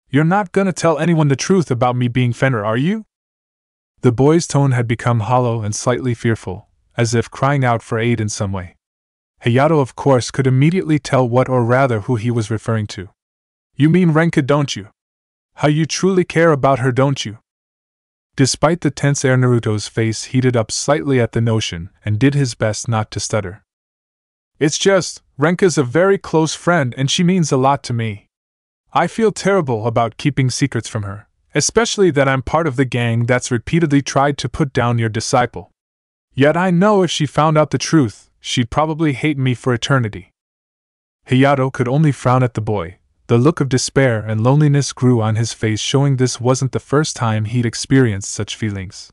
You're not gonna tell anyone the truth about me being Fenrir, are you? The boy's tone had become hollow and slightly fearful, as if crying out for aid in some way. Hayato, of course, could immediately tell what, or rather who, he was referring to. You mean Renka, don't you? How you truly care about her, don't you? Despite the tense air, Naruto's face heated up slightly at the notion and did his best not to stutter. It's just, Renka's a very close friend and she means a lot to me. I feel terrible about keeping secrets from her, especially that I'm part of the gang that's repeatedly tried to put down your disciple. Yet I know if she found out the truth, she'd probably hate me for eternity. Hayato could only frown at the boy. The look of despair and loneliness grew on his face, showing this wasn't the first time he'd experienced such feelings.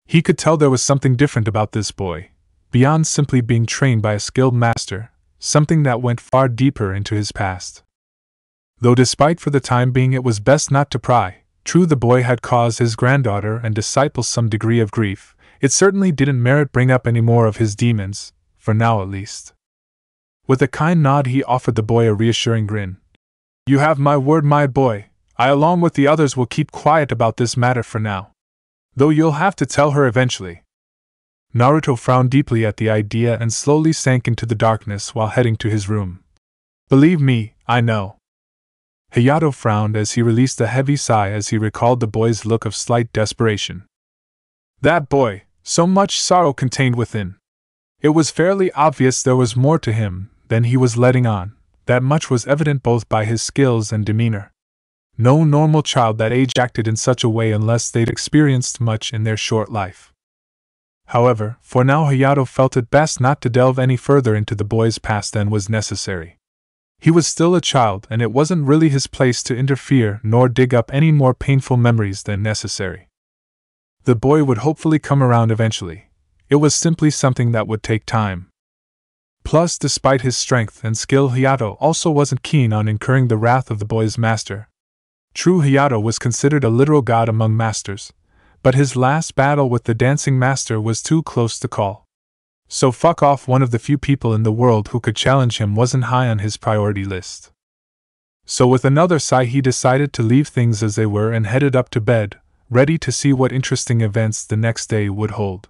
He could tell there was something different about this boy, beyond simply being trained by a skilled master, something that went far deeper into his past. Though despite for the time being it was best not to pry, true the boy had caused his granddaughter and disciple some degree of grief, it certainly didn't merit bring up any more of his demons, for now at least. With a kind nod he offered the boy a reassuring grin. You have my word, my boy, I along with the others will keep quiet about this matter for now. Though you'll have to tell her eventually. Naruto frowned deeply at the idea and slowly sank into the darkness while heading to his room. Believe me, I know. Hayato frowned as he released a heavy sigh as he recalled the boy's look of slight desperation. That boy, so much sorrow contained within. It was fairly obvious there was more to him than he was letting on. That much was evident both by his skills and demeanor. No normal child that age acted in such a way unless they'd experienced much in their short life. However, for now Hayato felt it best not to delve any further into the boy's past than was necessary. He was still a child and it wasn't really his place to interfere nor dig up any more painful memories than necessary. The boy would hopefully come around eventually. It was simply something that would take time. Plus, despite his strength and skill, Hayato also wasn't keen on incurring the wrath of the boy's master. True, Hayato was considered a literal god among masters, but his last battle with the dancing master was too close to call. So fuck off, one of the few people in the world who could challenge him wasn't high on his priority list. So with another sigh he decided to leave things as they were and headed up to bed, ready to see what interesting events the next day would hold.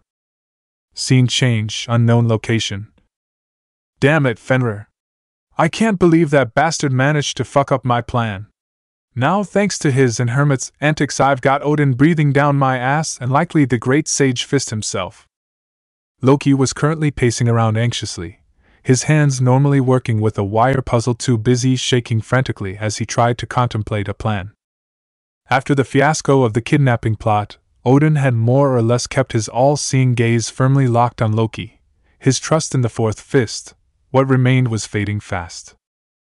Scene change, unknown location. Damn it, Fenrir. I can't believe that bastard managed to fuck up my plan. Now, thanks to his and Hermit's antics, I've got Odin breathing down my ass and likely the great sage Fist himself. Loki was currently pacing around anxiously, his hands normally working with a wire puzzle too busy shaking frantically as he tried to contemplate a plan. After the fiasco of the kidnapping plot, Odin had more or less kept his all-seeing gaze firmly locked on Loki, his trust in the fourth fist. What remained was fading fast.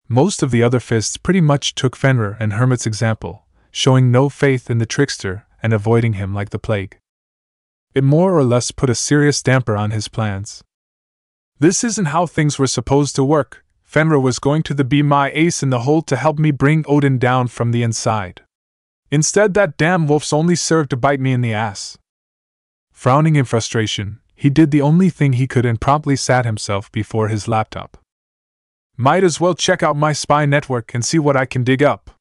Most of the other fists pretty much took Fenrir and Hermit's example, showing no faith in the trickster and avoiding him like the plague. It more or less put a serious damper on his plans. This isn't how things were supposed to work. Fenrir was going to be my ace in the hole to help me bring Odin down from the inside. Instead, that damn wolf's only served to bite me in the ass. Frowning in frustration, he did the only thing he could and promptly sat himself before his laptop. Might as well check out my spy network and see what I can dig up.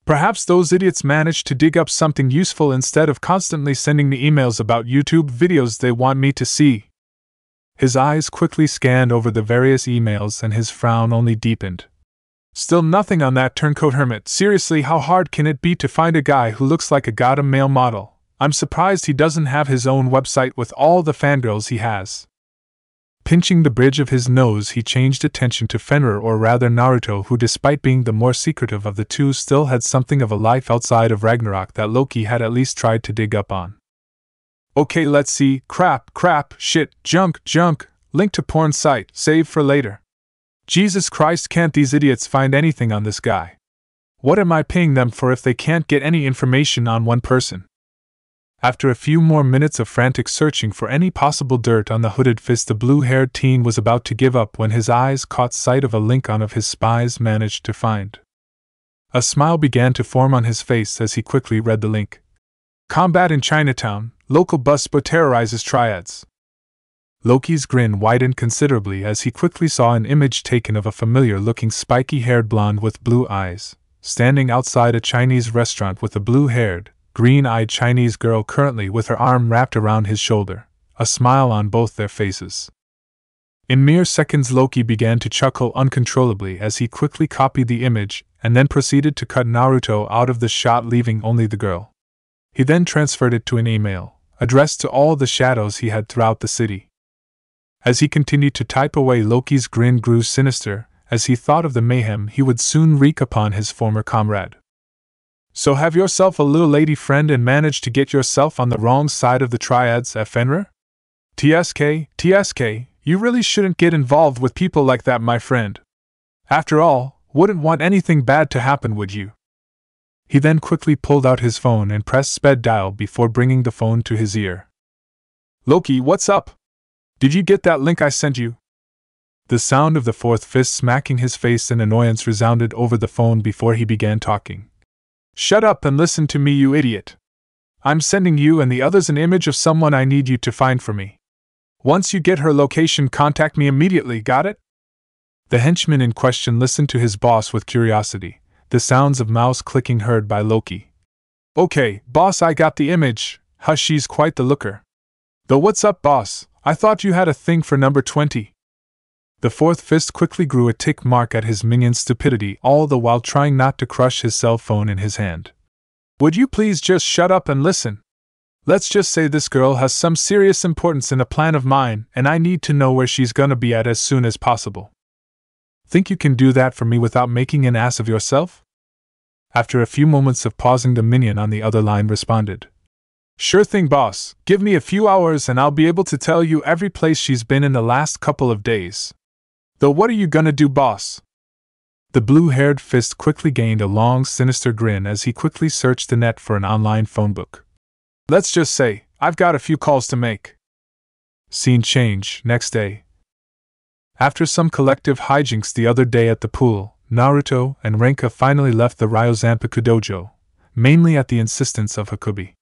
Perhaps those idiots managed to dig up something useful instead of constantly sending me emails about YouTube videos they want me to see. His eyes quickly scanned over the various emails and his frown only deepened. Still nothing on that turncoat Hermit. Seriously, how hard can it be to find a guy who looks like a goddamn male model? I'm surprised he doesn't have his own website with all the fangirls he has. Pinching the bridge of his nose, he changed attention to Fenrir, or rather Naruto, who despite being the more secretive of the two still had something of a life outside of Ragnarok that Loki had at least tried to dig up on. Okay, let's see. Crap, shit, junk, link to porn site, save for later. Jesus Christ, can't these idiots find anything on this guy? What am I paying them for if they can't get any information on one person? After a few more minutes of frantic searching for any possible dirt on the hooded fist, the blue-haired teen was about to give up when his eyes caught sight of a link one of his spies managed to find. A smile began to form on his face as he quickly read the link. Combat in Chinatown, local bus terrorizes triads. Loki's grin widened considerably as he quickly saw an image taken of a familiar-looking spiky-haired blonde with blue eyes, standing outside a Chinese restaurant with a blue-haired, green-eyed Chinese girl currently with her arm wrapped around his shoulder, a smile on both their faces. In mere seconds, Loki began to chuckle uncontrollably as he quickly copied the image and then proceeded to cut Naruto out of the shot, leaving only the girl. He then transferred it to an email, addressed to all the shadows he had throughout the city. As he continued to type away, Loki's grin grew sinister as he thought of the mayhem he would soon wreak upon his former comrade. So have yourself a little lady friend and managed to get yourself on the wrong side of the triads, Fenrir? TSK, you really shouldn't get involved with people like that, my friend. After all, wouldn't want anything bad to happen, would you? He then quickly pulled out his phone and pressed sped dial before bringing the phone to his ear. Loki, what's up? Did you get that link I sent you? The sound of the fourth fist smacking his face in annoyance resounded over the phone before he began talking. Shut up and listen to me, you idiot. I'm sending you and the others an image of someone I need you to find for me. Once you get her location, contact me immediately, got it? The henchman in question listened to his boss with curiosity, the sounds of mouse clicking heard by Loki. Okay, boss, I got the image. Hush, she's quite the looker. Though what's up, boss? I thought you had a thing for number 20. The fourth fist quickly grew a tick mark at his minion's stupidity, all the while trying not to crush his cell phone in his hand. Would you please just shut up and listen? Let's just say this girl has some serious importance in a plan of mine, and I need to know where she's gonna be at as soon as possible. Think you can do that for me without making an ass of yourself? After a few moments of pausing, the minion on the other line responded. Sure thing, boss. Give me a few hours and I'll be able to tell you every place she's been in the last couple of days. Though what are you gonna do, boss? The blue-haired fist quickly gained a long, sinister grin as he quickly searched the net for an online phone book. Let's just say, I've got a few calls to make. Scene change, next day. After some collective hijinks the other day at the pool, Naruto and Renka finally left the Ryozanpaku dojo, mainly at the insistence of Hakubi.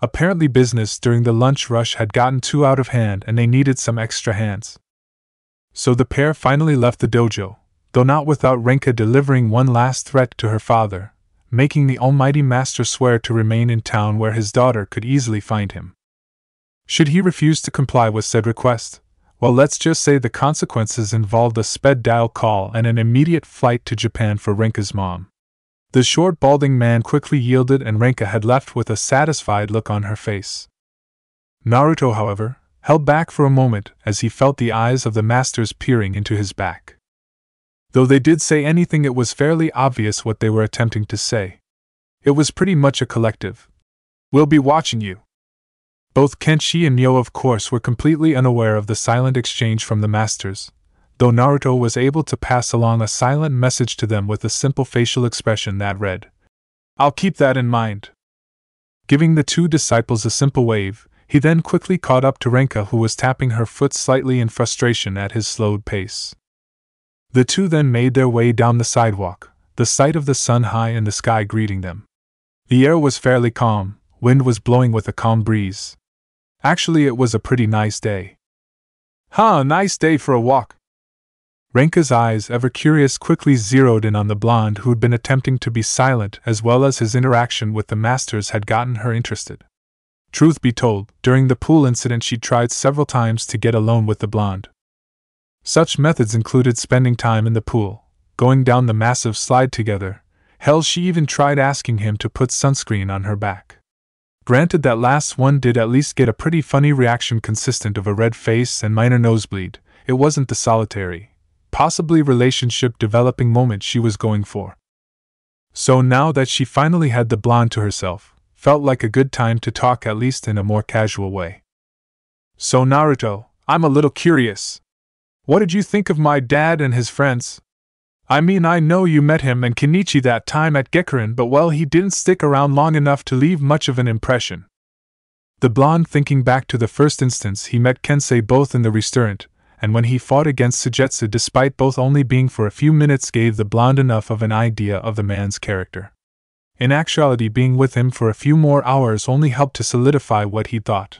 Apparently business during the lunch rush had gotten too out of hand and they needed some extra hands. So the pair finally left the dojo, though not without Renka delivering one last threat to her father, making the almighty master swear to remain in town where his daughter could easily find him. Should he refuse to comply with said request, well, let's just say the consequences involved a sped dial call and an immediate flight to Japan for Renka's mom. The short balding man quickly yielded and Renka had left with a satisfied look on her face. Naruto, however, held back for a moment as he felt the eyes of the masters peering into his back. Though they did say anything, it was fairly obvious what they were attempting to say. It was pretty much a collective, "We'll be watching you." Both Kenichi and Myo, of course, were completely unaware of the silent exchange from the masters, though Naruto was able to pass along a silent message to them with a simple facial expression that read, "I'll keep that in mind." Giving the two disciples a simple wave, he then quickly caught up to Renka, who was tapping her foot slightly in frustration at his slowed pace. The two then made their way down the sidewalk, the sight of the sun high in the sky greeting them. The air was fairly calm, wind was blowing with a calm breeze. Actually, it was a pretty nice day. "Huh, nice day for a walk." Renka's eyes, ever curious, quickly zeroed in on the blonde who'd been attempting to be silent, as well as his interaction with the masters had gotten her interested. Truth be told, during the pool incident she'd tried several times to get alone with the blonde. Such methods included spending time in the pool, going down the massive slide together. Hell, she even tried asking him to put sunscreen on her back. Granted, that last one did at least get a pretty funny reaction consistent of a red face and minor nosebleed. It wasn't the solitary, possibly relationship developing moment she was going for. So now that she finally had the blonde to herself, felt like a good time to talk, at least in a more casual way. "So Naruto, I'm a little curious. What did you think of my dad and his friends? I mean, I know you met him and Kenichi that time at Gekuren, but well, he didn't stick around long enough to leave much of an impression." The blonde, thinking back to the first instance he met Kensei both in the restaurant, and when he fought against Sujetsu, despite both only being for a few minutes, gave the blonde enough of an idea of the man's character. In actuality, being with him for a few more hours only helped to solidify what he thought.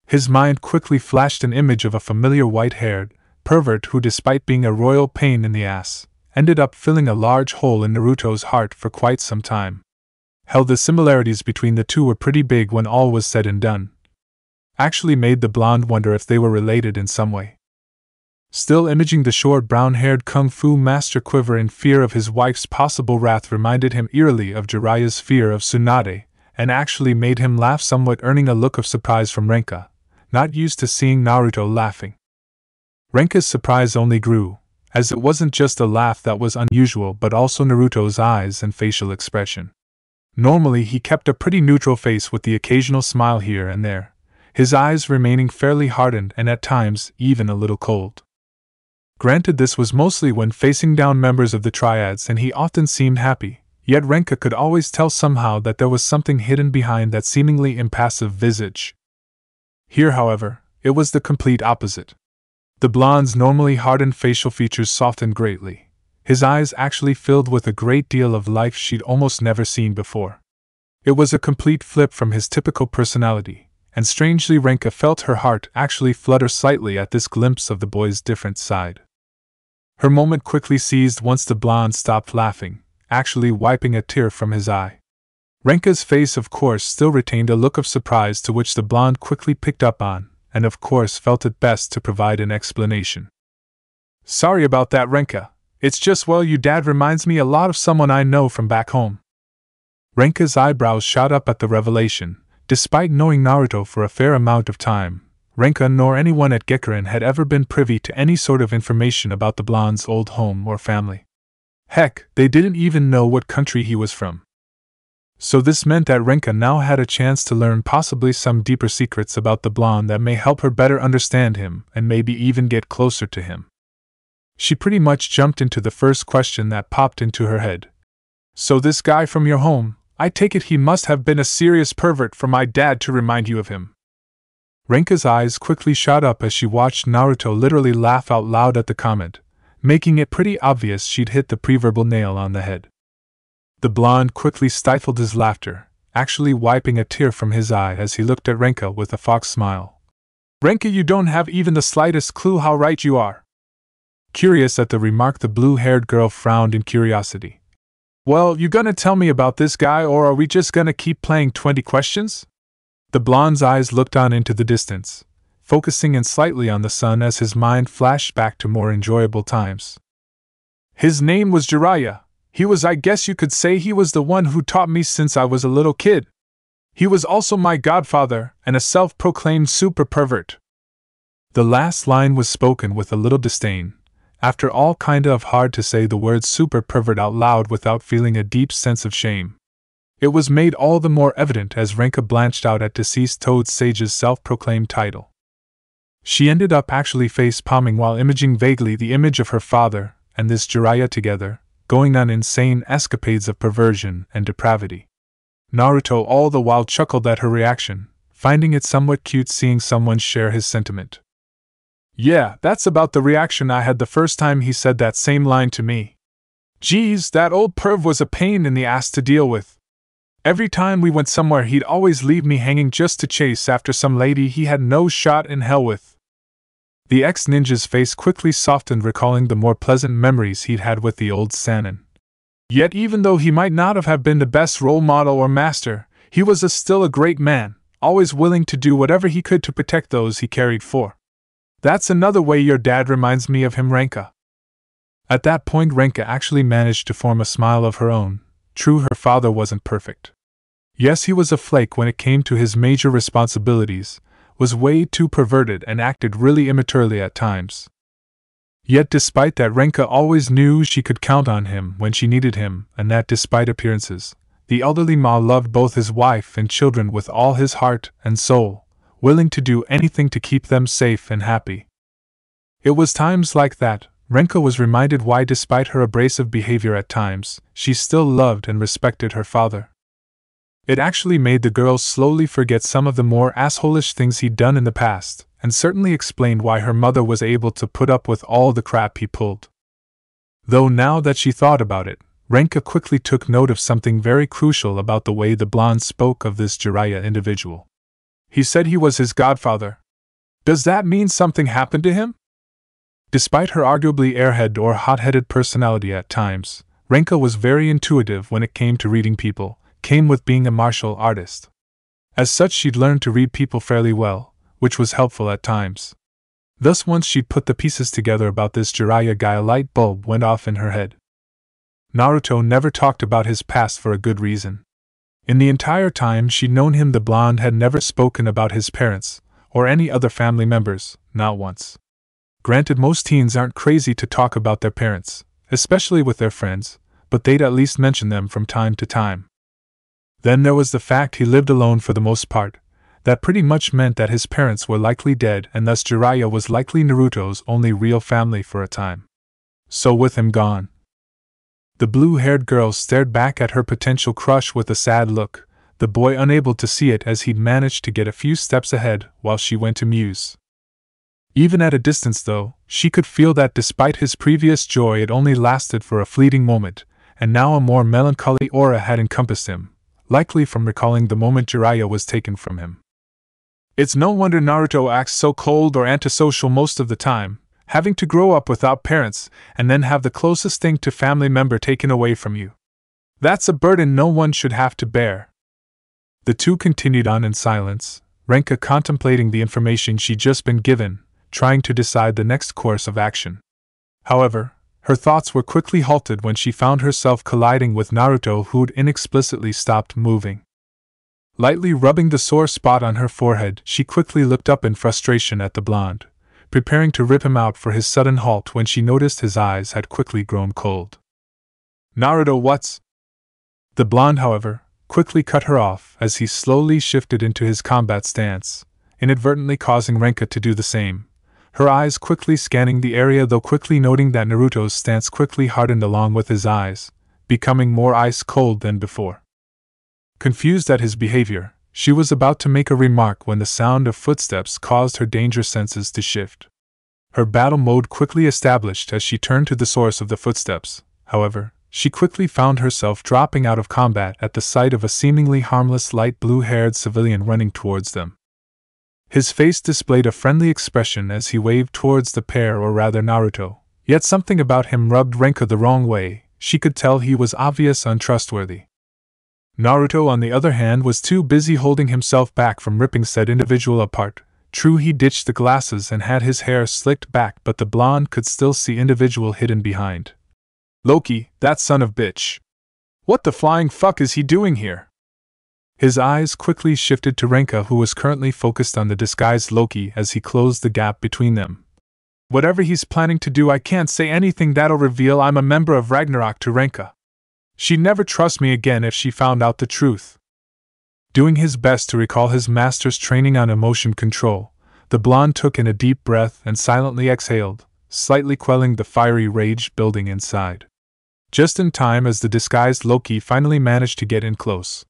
His mind quickly flashed an image of a familiar white-haired pervert who, despite being a royal pain in the ass, ended up filling a large hole in Naruto's heart for quite some time. Hell, the similarities between the two were pretty big when all was said and done. Actually made the blonde wonder if they were related in some way. Still, imaging the short brown-haired kung fu master quiver in fear of his wife's possible wrath reminded him eerily of Jiraiya's fear of Tsunade, and actually made him laugh somewhat, earning a look of surprise from Renka, not used to seeing Naruto laughing. Renka's surprise only grew, as it wasn't just a laugh that was unusual but also Naruto's eyes and facial expression. Normally he kept a pretty neutral face with the occasional smile here and there, his eyes remaining fairly hardened and at times even a little cold. Granted, this was mostly when facing down members of the triads and he often seemed happy, yet Renka could always tell somehow that there was something hidden behind that seemingly impassive visage. Here, however, it was the complete opposite. The blonde's normally hardened facial features softened greatly. His eyes actually filled with a great deal of life she'd almost never seen before. It was a complete flip from his typical personality, and strangely Renka felt her heart actually flutter slightly at this glimpse of the boy's different side. Her moment quickly seized once the blonde stopped laughing, actually wiping a tear from his eye. Renka's face, of course, still retained a look of surprise, to which the blonde quickly picked up on, and of course felt it best to provide an explanation. "Sorry about that, Renka. It's just, well, your dad reminds me a lot of someone I know from back home." Renka's eyebrows shot up at the revelation. Despite knowing Naruto for a fair amount of time, Renka nor anyone at Gekuren had ever been privy to any sort of information about the blonde's old home or family. Heck, they didn't even know what country he was from. So this meant that Renka now had a chance to learn possibly some deeper secrets about the blonde that may help her better understand him and maybe even get closer to him. She pretty much jumped into the first question that popped into her head. "So this guy from your home, I take it he must have been a serious pervert for my dad to remind you of him." Renka's eyes quickly shot up as she watched Naruto literally laugh out loud at the comment, making it pretty obvious she'd hit the preverbal nail on the head. The blonde quickly stifled his laughter, actually wiping a tear from his eye as he looked at Renka with a fox smile. "Renka, you don't have even the slightest clue how right you are." Curious at the remark, the blue-haired girl frowned in curiosity. Well, you gonna tell me about this guy, or are we just gonna keep playing 20 questions? The blonde's eyes looked on into the distance, focusing in slightly on the sun as his mind flashed back to more enjoyable times. His name was Jiraiya. I guess you could say he was the one who taught me since I was a little kid. He was also my godfather, and a self-proclaimed super pervert. The last line was spoken with a little disdain. After all, kinda hard to say the word super pervert out loud without feeling a deep sense of shame. It was made all the more evident as Renka blanched out at deceased Toad Sage's self-proclaimed title. She ended up actually face-palming while imaging vaguely the image of her father and this Jiraiya together, going on insane escapades of perversion and depravity. Naruto all the while chuckled at her reaction, finding it somewhat cute seeing someone share his sentiment. Yeah, that's about the reaction I had the first time he said that same line to me. Geez, that old perv was a pain in the ass to deal with. Every time we went somewhere he'd always leave me hanging just to chase after some lady he had no shot in hell with. The ex-ninja's face quickly softened, recalling the more pleasant memories he'd had with the old Sannin. Yet even though he might not have been the best role model or master, he was still a great man, always willing to do whatever he could to protect those he cared for. That's another way your dad reminds me of him, Renka. At that point Renka actually managed to form a smile of her own. True, her father wasn't perfect. Yes, he was a flake when it came to his major responsibilities, was way too perverted and acted really immaturely at times. Yet despite that, Renka always knew she could count on him when she needed him, and that despite appearances, the elderly Ma loved both his wife and children with all his heart and soul, willing to do anything to keep them safe and happy. It was times like that Renka was reminded why, despite her abrasive behavior at times, she still loved and respected her father. It actually made the girl slowly forget some of the more assholish things he'd done in the past, and certainly explained why her mother was able to put up with all the crap he pulled. Though now that she thought about it, Renka quickly took note of something very crucial about the way the blonde spoke of this Jiraiya individual. He said he was his godfather. Does that mean something happened to him? Despite her arguably airhead or hot-headed personality at times, Renka was very intuitive when it came to reading people, came with being a martial artist. As such, she'd learned to read people fairly well, which was helpful at times. Thus once she'd put the pieces together about this Jiraiya guy, a light bulb went off in her head. Naruto never talked about his past for a good reason. In the entire time she'd known him, the blonde had never spoken about his parents, or any other family members, not once. Granted, most teens aren't crazy to talk about their parents, especially with their friends, but they'd at least mention them from time to time. Then there was the fact he lived alone for the most part. That pretty much meant that his parents were likely dead, and thus Jiraiya was likely Naruto's only real family for a time. So with him gone, the blue-haired girl stared back at her potential crush with a sad look, the boy unable to see it as he'd managed to get a few steps ahead while she went to muse. Even at a distance though, she could feel that despite his previous joy it only lasted for a fleeting moment, and now a more melancholy aura had encompassed him, likely from recalling the moment Jiraiya was taken from him. It's no wonder Naruto acts so cold or antisocial most of the time, having to grow up without parents and then have the closest thing to family member taken away from you. That's a burden no one should have to bear. The two continued on in silence, Renka contemplating the information she'd just been given, trying to decide the next course of action. However, her thoughts were quickly halted when she found herself colliding with Naruto, who'd inexplicably stopped moving. Lightly rubbing the sore spot on her forehead, she quickly looked up in frustration at the blonde, preparing to rip him out for his sudden halt when she noticed his eyes had quickly grown cold. Naruto, what's... The blonde, however, quickly cut her off as he slowly shifted into his combat stance, inadvertently causing Renka to do the same. Her eyes quickly scanning the area, though quickly noting that Naruto's stance quickly hardened along with his eyes, becoming more ice-cold than before. Confused at his behavior, she was about to make a remark when the sound of footsteps caused her danger senses to shift. Her battle mode quickly established as she turned to the source of the footsteps. However, she quickly found herself dropping out of combat at the sight of a seemingly harmless light blue-haired civilian running towards them. His face displayed a friendly expression as he waved towards the pair, or rather Naruto, Yet something about him rubbed Renka the wrong way. She could tell he was obvious untrustworthy. Naruto, on the other hand, was too busy holding himself back from ripping said individual apart. True, he ditched the glasses and had his hair slicked back, but the blonde could still see individual hidden behind. Loki, that son of bitch. What the flying fuck is he doing here? His eyes quickly shifted to Renka, who was currently focused on the disguised Loki as he closed the gap between them. Whatever he's planning to do, I can't say anything that'll reveal I'm a member of Ragnarok to Renka. She'd never trust me again if she found out the truth. Doing his best to recall his master's training on emotion control, the blonde took in a deep breath and silently exhaled, slightly quelling the fiery rage building inside. Just in time as the disguised Loki finally managed to get in close.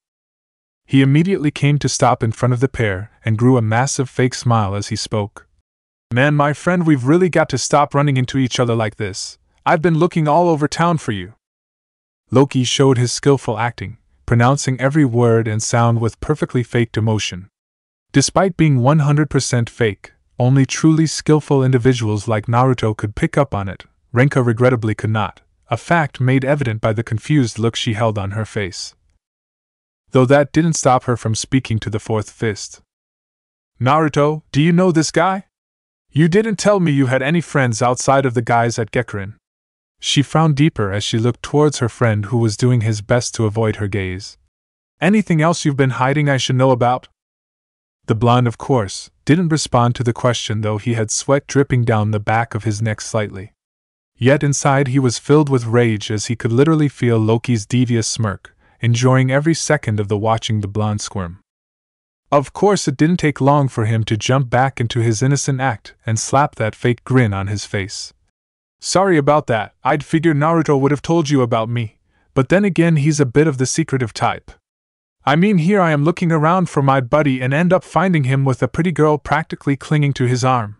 He immediately came to stop in front of the pair and grew a massive fake smile as he spoke. Man, my friend, we've really got to stop running into each other like this. I've been looking all over town for you. Loki showed his skillful acting, pronouncing every word and sound with perfectly faked emotion. Despite being 100% fake, only truly skillful individuals like Naruto could pick up on it. Renka regrettably could not, a fact made evident by the confused look she held on her face. Though that didn't stop her from speaking to the fourth fist. Naruto, do you know this guy? You didn't tell me you had any friends outside of the guys at Gekurin. She frowned deeper as she looked towards her friend, who was doing his best to avoid her gaze. Anything else you've been hiding I should know about? The blonde, of course, didn't respond to the question, though he had sweat dripping down the back of his neck slightly. Yet inside he was filled with rage as he could literally feel Loki's devious smirk, enjoying every second of watching the blonde squirm. Of course, it didn't take long for him to jump back into his innocent act and slap that fake grin on his face. Sorry about that, I'd figured Naruto would have told you about me, but then again he's a bit of the secretive type. I mean, here I am looking around for my buddy and end up finding him with a pretty girl practically clinging to his arm.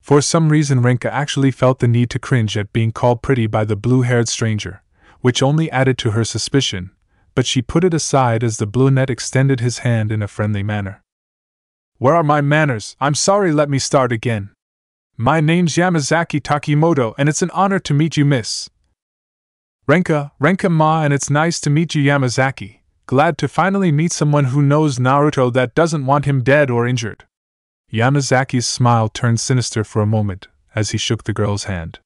For some reason Renka actually felt the need to cringe at being called pretty by the blue-haired stranger, which only added to her suspicion, but she put it aside as the brunette extended his hand in a friendly manner. Where are my manners? I'm sorry, let me start again. My name's Yamazaki Takimoto, and it's an honor to meet you, miss. Renka-ma, and it's nice to meet you, Yamazaki. Glad to finally meet someone who knows Naruto that doesn't want him dead or injured. Yamazaki's smile turned sinister for a moment as he shook the girl's hand.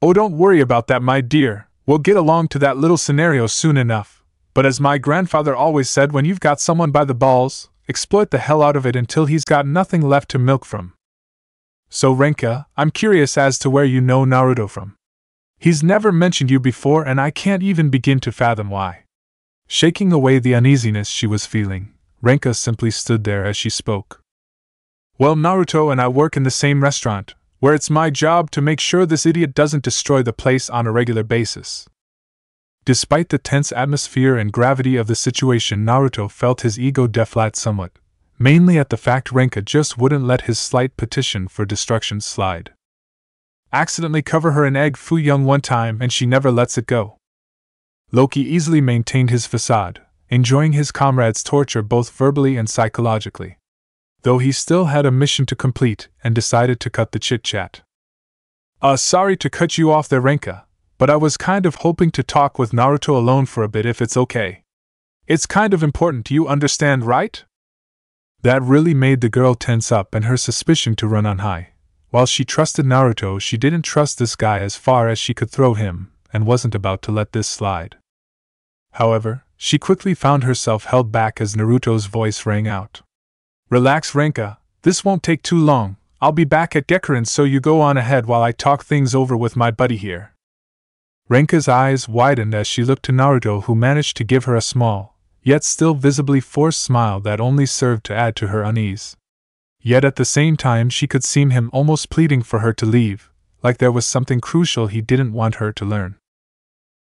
Oh, don't worry about that, my dear. We'll get along to that little scenario soon enough. But as my grandfather always said, when you've got someone by the balls, exploit the hell out of it until he's got nothing left to milk from. So Renka, I'm curious as to where you know Naruto from. He's never mentioned you before, and I can't even begin to fathom why. Shaking away the uneasiness she was feeling, Renka simply stood there as she spoke. Well, Naruto and I work in the same restaurant, where it's my job to make sure this idiot doesn't destroy the place on a regular basis. Despite the tense atmosphere and gravity of the situation, Naruto felt his ego deflate somewhat, mainly at the fact Renka just wouldn't let his slight petition for destruction slide. Accidentally cover her in egg foo young one time and she never lets it go. Loki easily maintained his facade, enjoying his comrade's torture both verbally and psychologically. Though he still had a mission to complete and decided to cut the chit-chat. Sorry to cut you off there, Renka, but I was kind of hoping to talk with Naruto alone for a bit if it's okay. It's kind of important, you understand, right? That really made the girl tense up and her suspicion to run on high. While she trusted Naruto, she didn't trust this guy as far as she could throw him, and wasn't about to let this slide. However, she quickly found herself held back as Naruto's voice rang out. Relax, Renka, this won't take too long. I'll be back at Gekurin, so you go on ahead while I talk things over with my buddy here. Renka's eyes widened as she looked to Naruto, who managed to give her a small, yet still visibly forced smile that only served to add to her unease. Yet at the same time she could see him almost pleading for her to leave, like there was something crucial he didn't want her to learn.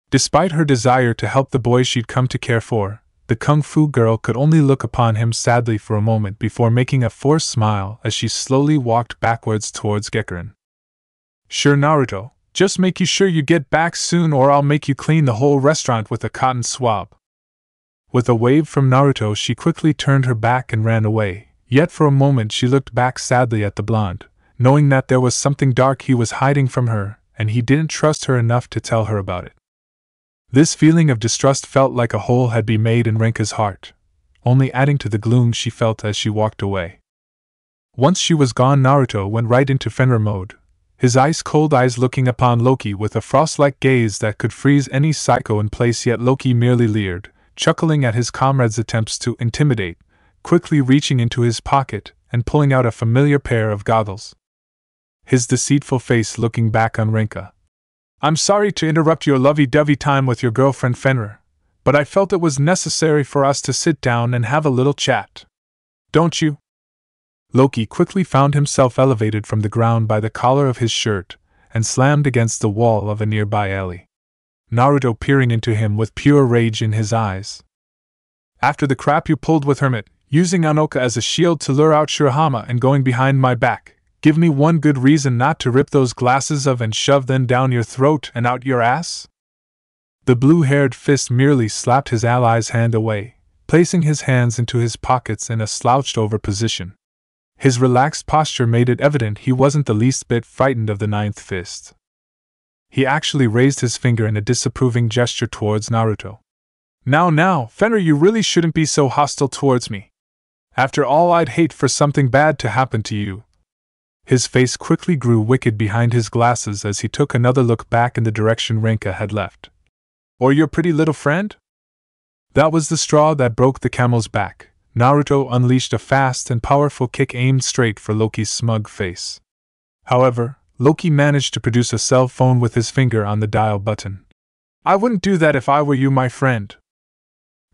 Despite her desire to help the boy she'd come to care for, the kung fu girl could only look upon him sadly for a moment before making a forced smile as she slowly walked backwards towards Gekurin. Sure, Naruto, just make sure you get back soon or I'll make you clean the whole restaurant with a cotton swab. With a wave from Naruto, she quickly turned her back and ran away, yet for a moment she looked back sadly at the blonde, knowing that there was something dark he was hiding from her, and he didn't trust her enough to tell her about it. This feeling of distrust felt like a hole had been made in Rinka's heart, only adding to the gloom she felt as she walked away. Once she was gone, Naruto went right into Fenrir mode, his ice-cold eyes looking upon Loki with a frost-like gaze that could freeze any psycho in place, yet Loki merely leered, chuckling at his comrade's attempts to intimidate, quickly reaching into his pocket and pulling out a familiar pair of goggles. His deceitful face looking back on Rinka. "I'm sorry to interrupt your lovey-dovey time with your girlfriend Fenrir, but I felt it was necessary for us to sit down and have a little chat. Don't you?" Loki quickly found himself elevated from the ground by the collar of his shirt and slammed against the wall of a nearby alley. Naruto peering into him with pure rage in his eyes. "After the crap you pulled with Hermit, using Anoka as a shield to lure out Shirahama and going behind my back, give me one good reason not to rip those glasses of and shove them down your throat and out your ass?" The blue-haired fist merely slapped his ally's hand away, placing his hands into his pockets in a slouched-over position. His relaxed posture made it evident he wasn't the least bit frightened of the ninth fist. He actually raised his finger in a disapproving gesture towards Naruto. Now, Fenrir, you really shouldn't be so hostile towards me. After all, I'd hate for something bad to happen to you." His face quickly grew wicked behind his glasses as he took another look back in the direction Rinka had left. "Or your pretty little friend?" That was the straw that broke the camel's back. Naruto unleashed a fast and powerful kick aimed straight for Loki's smug face. However, Loki managed to produce a cell phone with his finger on the dial button. "I wouldn't do that if I were you, my friend."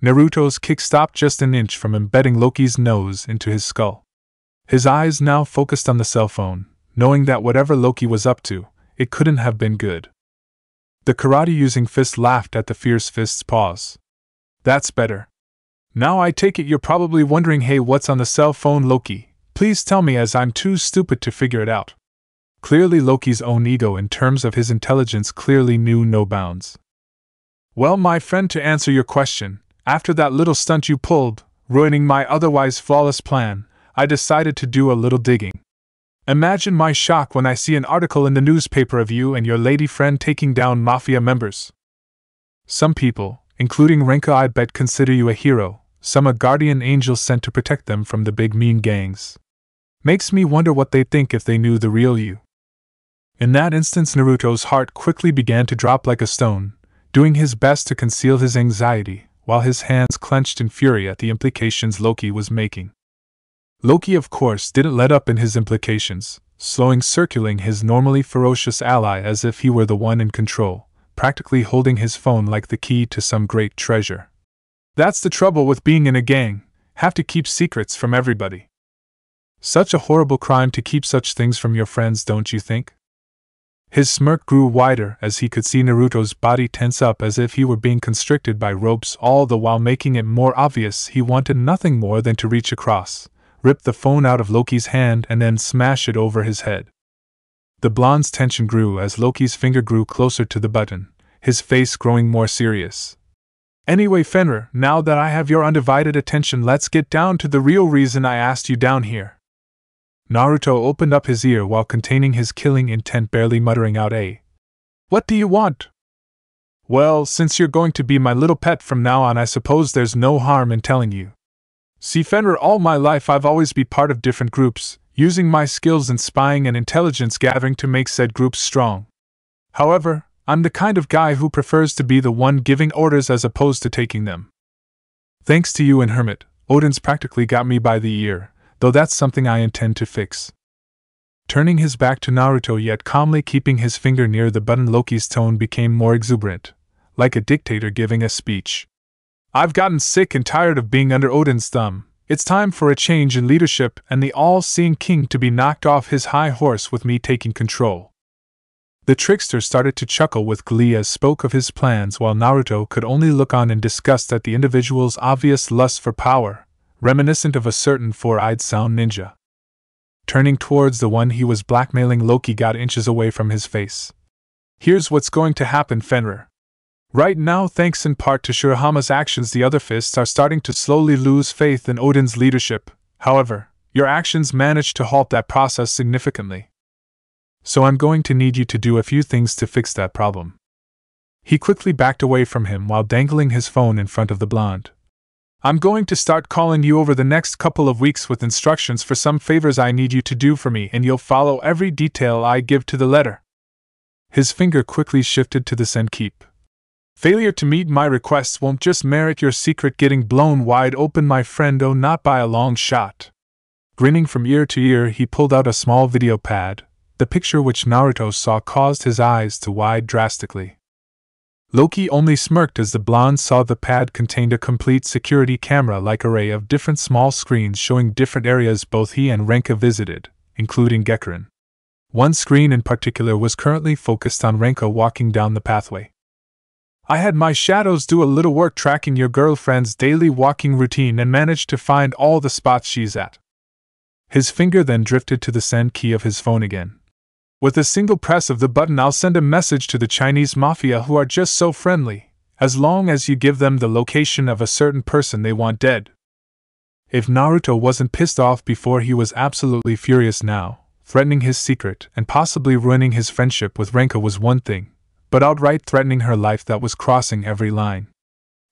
Naruto's kick stopped just an inch from embedding Loki's nose into his skull. His eyes now focused on the cell phone, knowing that whatever Loki was up to, it couldn't have been good. The karate-using fist laughed at the fierce fist's pause. "That's better. Now I take it you're probably wondering, hey, what's on the cell phone, Loki? Please tell me, as I'm too stupid to figure it out." Clearly Loki's own ego in terms of his intelligence clearly knew no bounds. "Well, my friend, to answer your question, after that little stunt you pulled, ruining my otherwise flawless plan, I decided to do a little digging. Imagine my shock when I see an article in the newspaper of you and your lady friend taking down mafia members. Some people, including Rinka, I bet, consider you a hero, some a guardian angel sent to protect them from the big mean gangs. Makes me wonder what they'd think if they knew the real you." In that instance, Naruto's heart quickly began to drop like a stone, doing his best to conceal his anxiety, while his hands clenched in fury at the implications Loki was making. Loki, of course, didn't let up in his implications, circling his normally ferocious ally as if he were the one in control, practically holding his phone like the key to some great treasure. "That's the trouble with being in a gang, have to keep secrets from everybody. Such a horrible crime to keep such things from your friends, don't you think?" His smirk grew wider as he could see Naruto's body tense up as if he were being constricted by ropes, all the while making it more obvious he wanted nothing more than to reach across, rip the phone out of Loki's hand and then smash it over his head. The blonde's tension grew as Loki's finger grew closer to the button, his face growing more serious. "Anyway, Fenrir, now that I have your undivided attention, let's get down to the real reason I asked you down here." Naruto opened up his ear while containing his killing intent, barely muttering out a, "What do you want?" "Well, since you're going to be my little pet from now on, I suppose there's no harm in telling you. See, Fenrir, all my life I've always been part of different groups, using my skills in spying and intelligence gathering to make said groups strong. However, I'm the kind of guy who prefers to be the one giving orders as opposed to taking them. Thanks to you and Hermit, Odin's practically got me by the ear, though that's something I intend to fix." Turning his back to Naruto, yet calmly keeping his finger near the button, Loki's tone became more exuberant, like a dictator giving a speech. "I've gotten sick and tired of being under Odin's thumb. It's time for a change in leadership and the all-seeing king to be knocked off his high horse with me taking control." The trickster started to chuckle with glee as spoke of his plans, while Naruto could only look on in disgust at the individual's obvious lust for power, reminiscent of a certain four-eyed sound ninja. Turning towards the one he was blackmailing, Loki got inches away from his face. "Here's what's going to happen, Fenrir. Right now, thanks in part to Shirahama's actions, the other fists are starting to slowly lose faith in Odin's leadership. However, your actions managed to halt that process significantly. So I'm going to need you to do a few things to fix that problem. He quickly backed away from him while dangling his phone in front of the blonde. I'm going to start calling you over the next couple of weeks with instructions for some favors I need you to do for me, and you'll follow every detail I give to the letter. His finger quickly shifted to the send keep. Failure to meet my requests won't just merit your secret getting blown wide open, my friend, oh, not by a long shot. Grinning from ear to ear, he pulled out a small video pad. The picture which Naruto saw caused his eyes to widen drastically. Loki only smirked as the blonde saw the pad contained a complete security camera-like array of different small screens showing different areas both he and Renka visited, including Gekurin. One screen in particular was currently focused on Renka walking down the pathway. I had my shadows do a little work tracking your girlfriend's daily walking routine and managed to find all the spots she's at. His finger then drifted to the send key of his phone again. With a single press of the button, I'll send a message to the Chinese mafia, who are just so friendly, as long as you give them the location of a certain person they want dead. If Naruto wasn't pissed off before, he was absolutely furious now. Threatening his secret and possibly ruining his friendship with Renka was one thing, but outright threatening her life, that was crossing every line.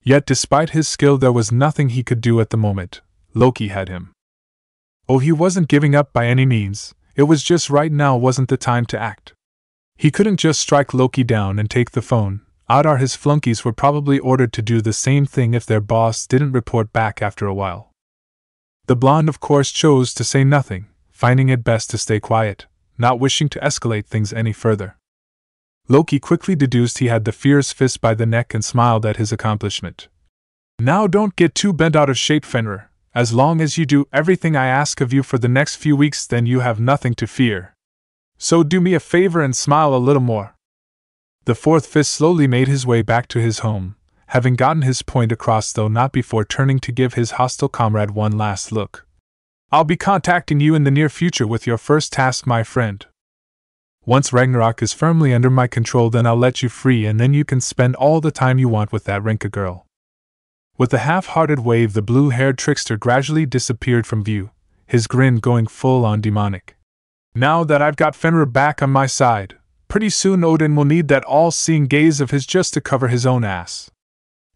Yet despite his skill, there was nothing he could do at the moment. Loki had him. Oh, he wasn't giving up by any means. It was just right now wasn't the time to act. He couldn't just strike Loki down and take the phone. His flunkies were probably ordered to do the same thing if their boss didn't report back after a while. The blonde of course chose to say nothing, finding it best to stay quiet, not wishing to escalate things any further. Loki quickly deduced he had the fierce fist by the neck and smiled at his accomplishment. Now don't get too bent out of shape, Fenrir. As long as you do everything I ask of you for the next few weeks, then you have nothing to fear. So do me a favor and smile a little more. The fourth fist slowly made his way back to his home, having gotten his point across, though not before turning to give his hostile comrade one last look. I'll be contacting you in the near future with your first task, my friend. Once Ragnarok is firmly under my control, then I'll let you free, and then you can spend all the time you want with that Renka girl. With a half-hearted wave, the blue-haired trickster gradually disappeared from view, his grin going full-on demonic. Now that I've got Fenrir back on my side, pretty soon Odin will need that all-seeing gaze of his just to cover his own ass.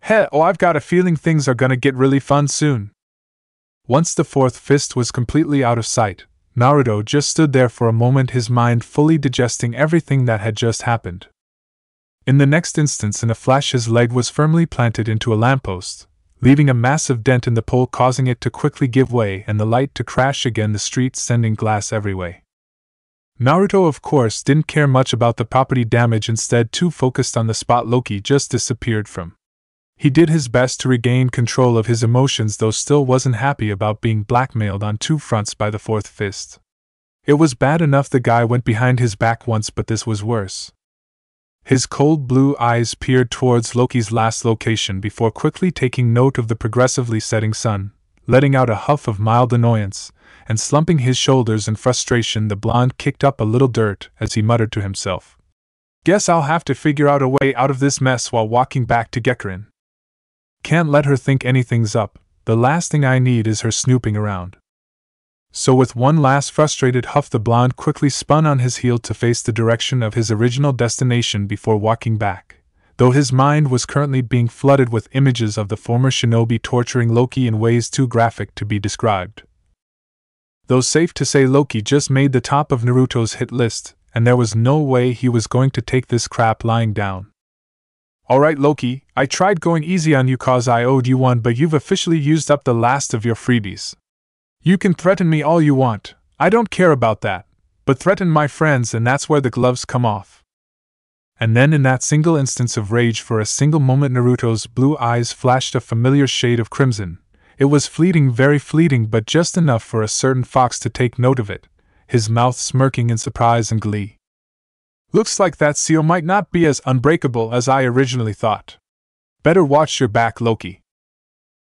I've got a feeling things are gonna get really fun soon. Once the fourth fist was completely out of sight, Naruto just stood there for a moment, his mind fully digesting everything that had just happened. In the next instance, in a flash, his leg was firmly planted into a lamppost, leaving a massive dent in the pole, causing it to quickly give way and the light to crash again the street, sending glass every way. Naruto of course didn't care much about the property damage, instead too focused on the spot Loki just disappeared from. He did his best to regain control of his emotions, though still wasn't happy about being blackmailed on two fronts by the fourth fist. It was bad enough the guy went behind his back once, but this was worse. His cold blue eyes peered towards Loki's last location before quickly taking note of the progressively setting sun, letting out a huff of mild annoyance, and slumping his shoulders in frustration. The blonde kicked up a little dirt as he muttered to himself. Guess I'll have to figure out a way out of this mess while walking back to Gekurin. Can't let her think anything's up. The last thing I need is her snooping around. So with one last frustrated huff, the blonde quickly spun on his heel to face the direction of his original destination before walking back, though his mind was currently being flooded with images of the former shinobi torturing Loki in ways too graphic to be described. Though safe to say, Loki just made the top of Naruto's hit list, and there was no way he was going to take this crap lying down. Alright Loki, I tried going easy on you cause I owed you one, but you've officially used up the last of your freebies. You can threaten me all you want, I don't care about that, but threaten my friends and that's where the gloves come off. And then in that single instance of rage, for a single moment Naruto's blue eyes flashed a familiar shade of crimson. It was fleeting, very fleeting, but just enough for a certain fox to take note of it, his mouth smirking in surprise and glee. Looks like that seal might not be as unbreakable as I originally thought. Better watch your back, Loki.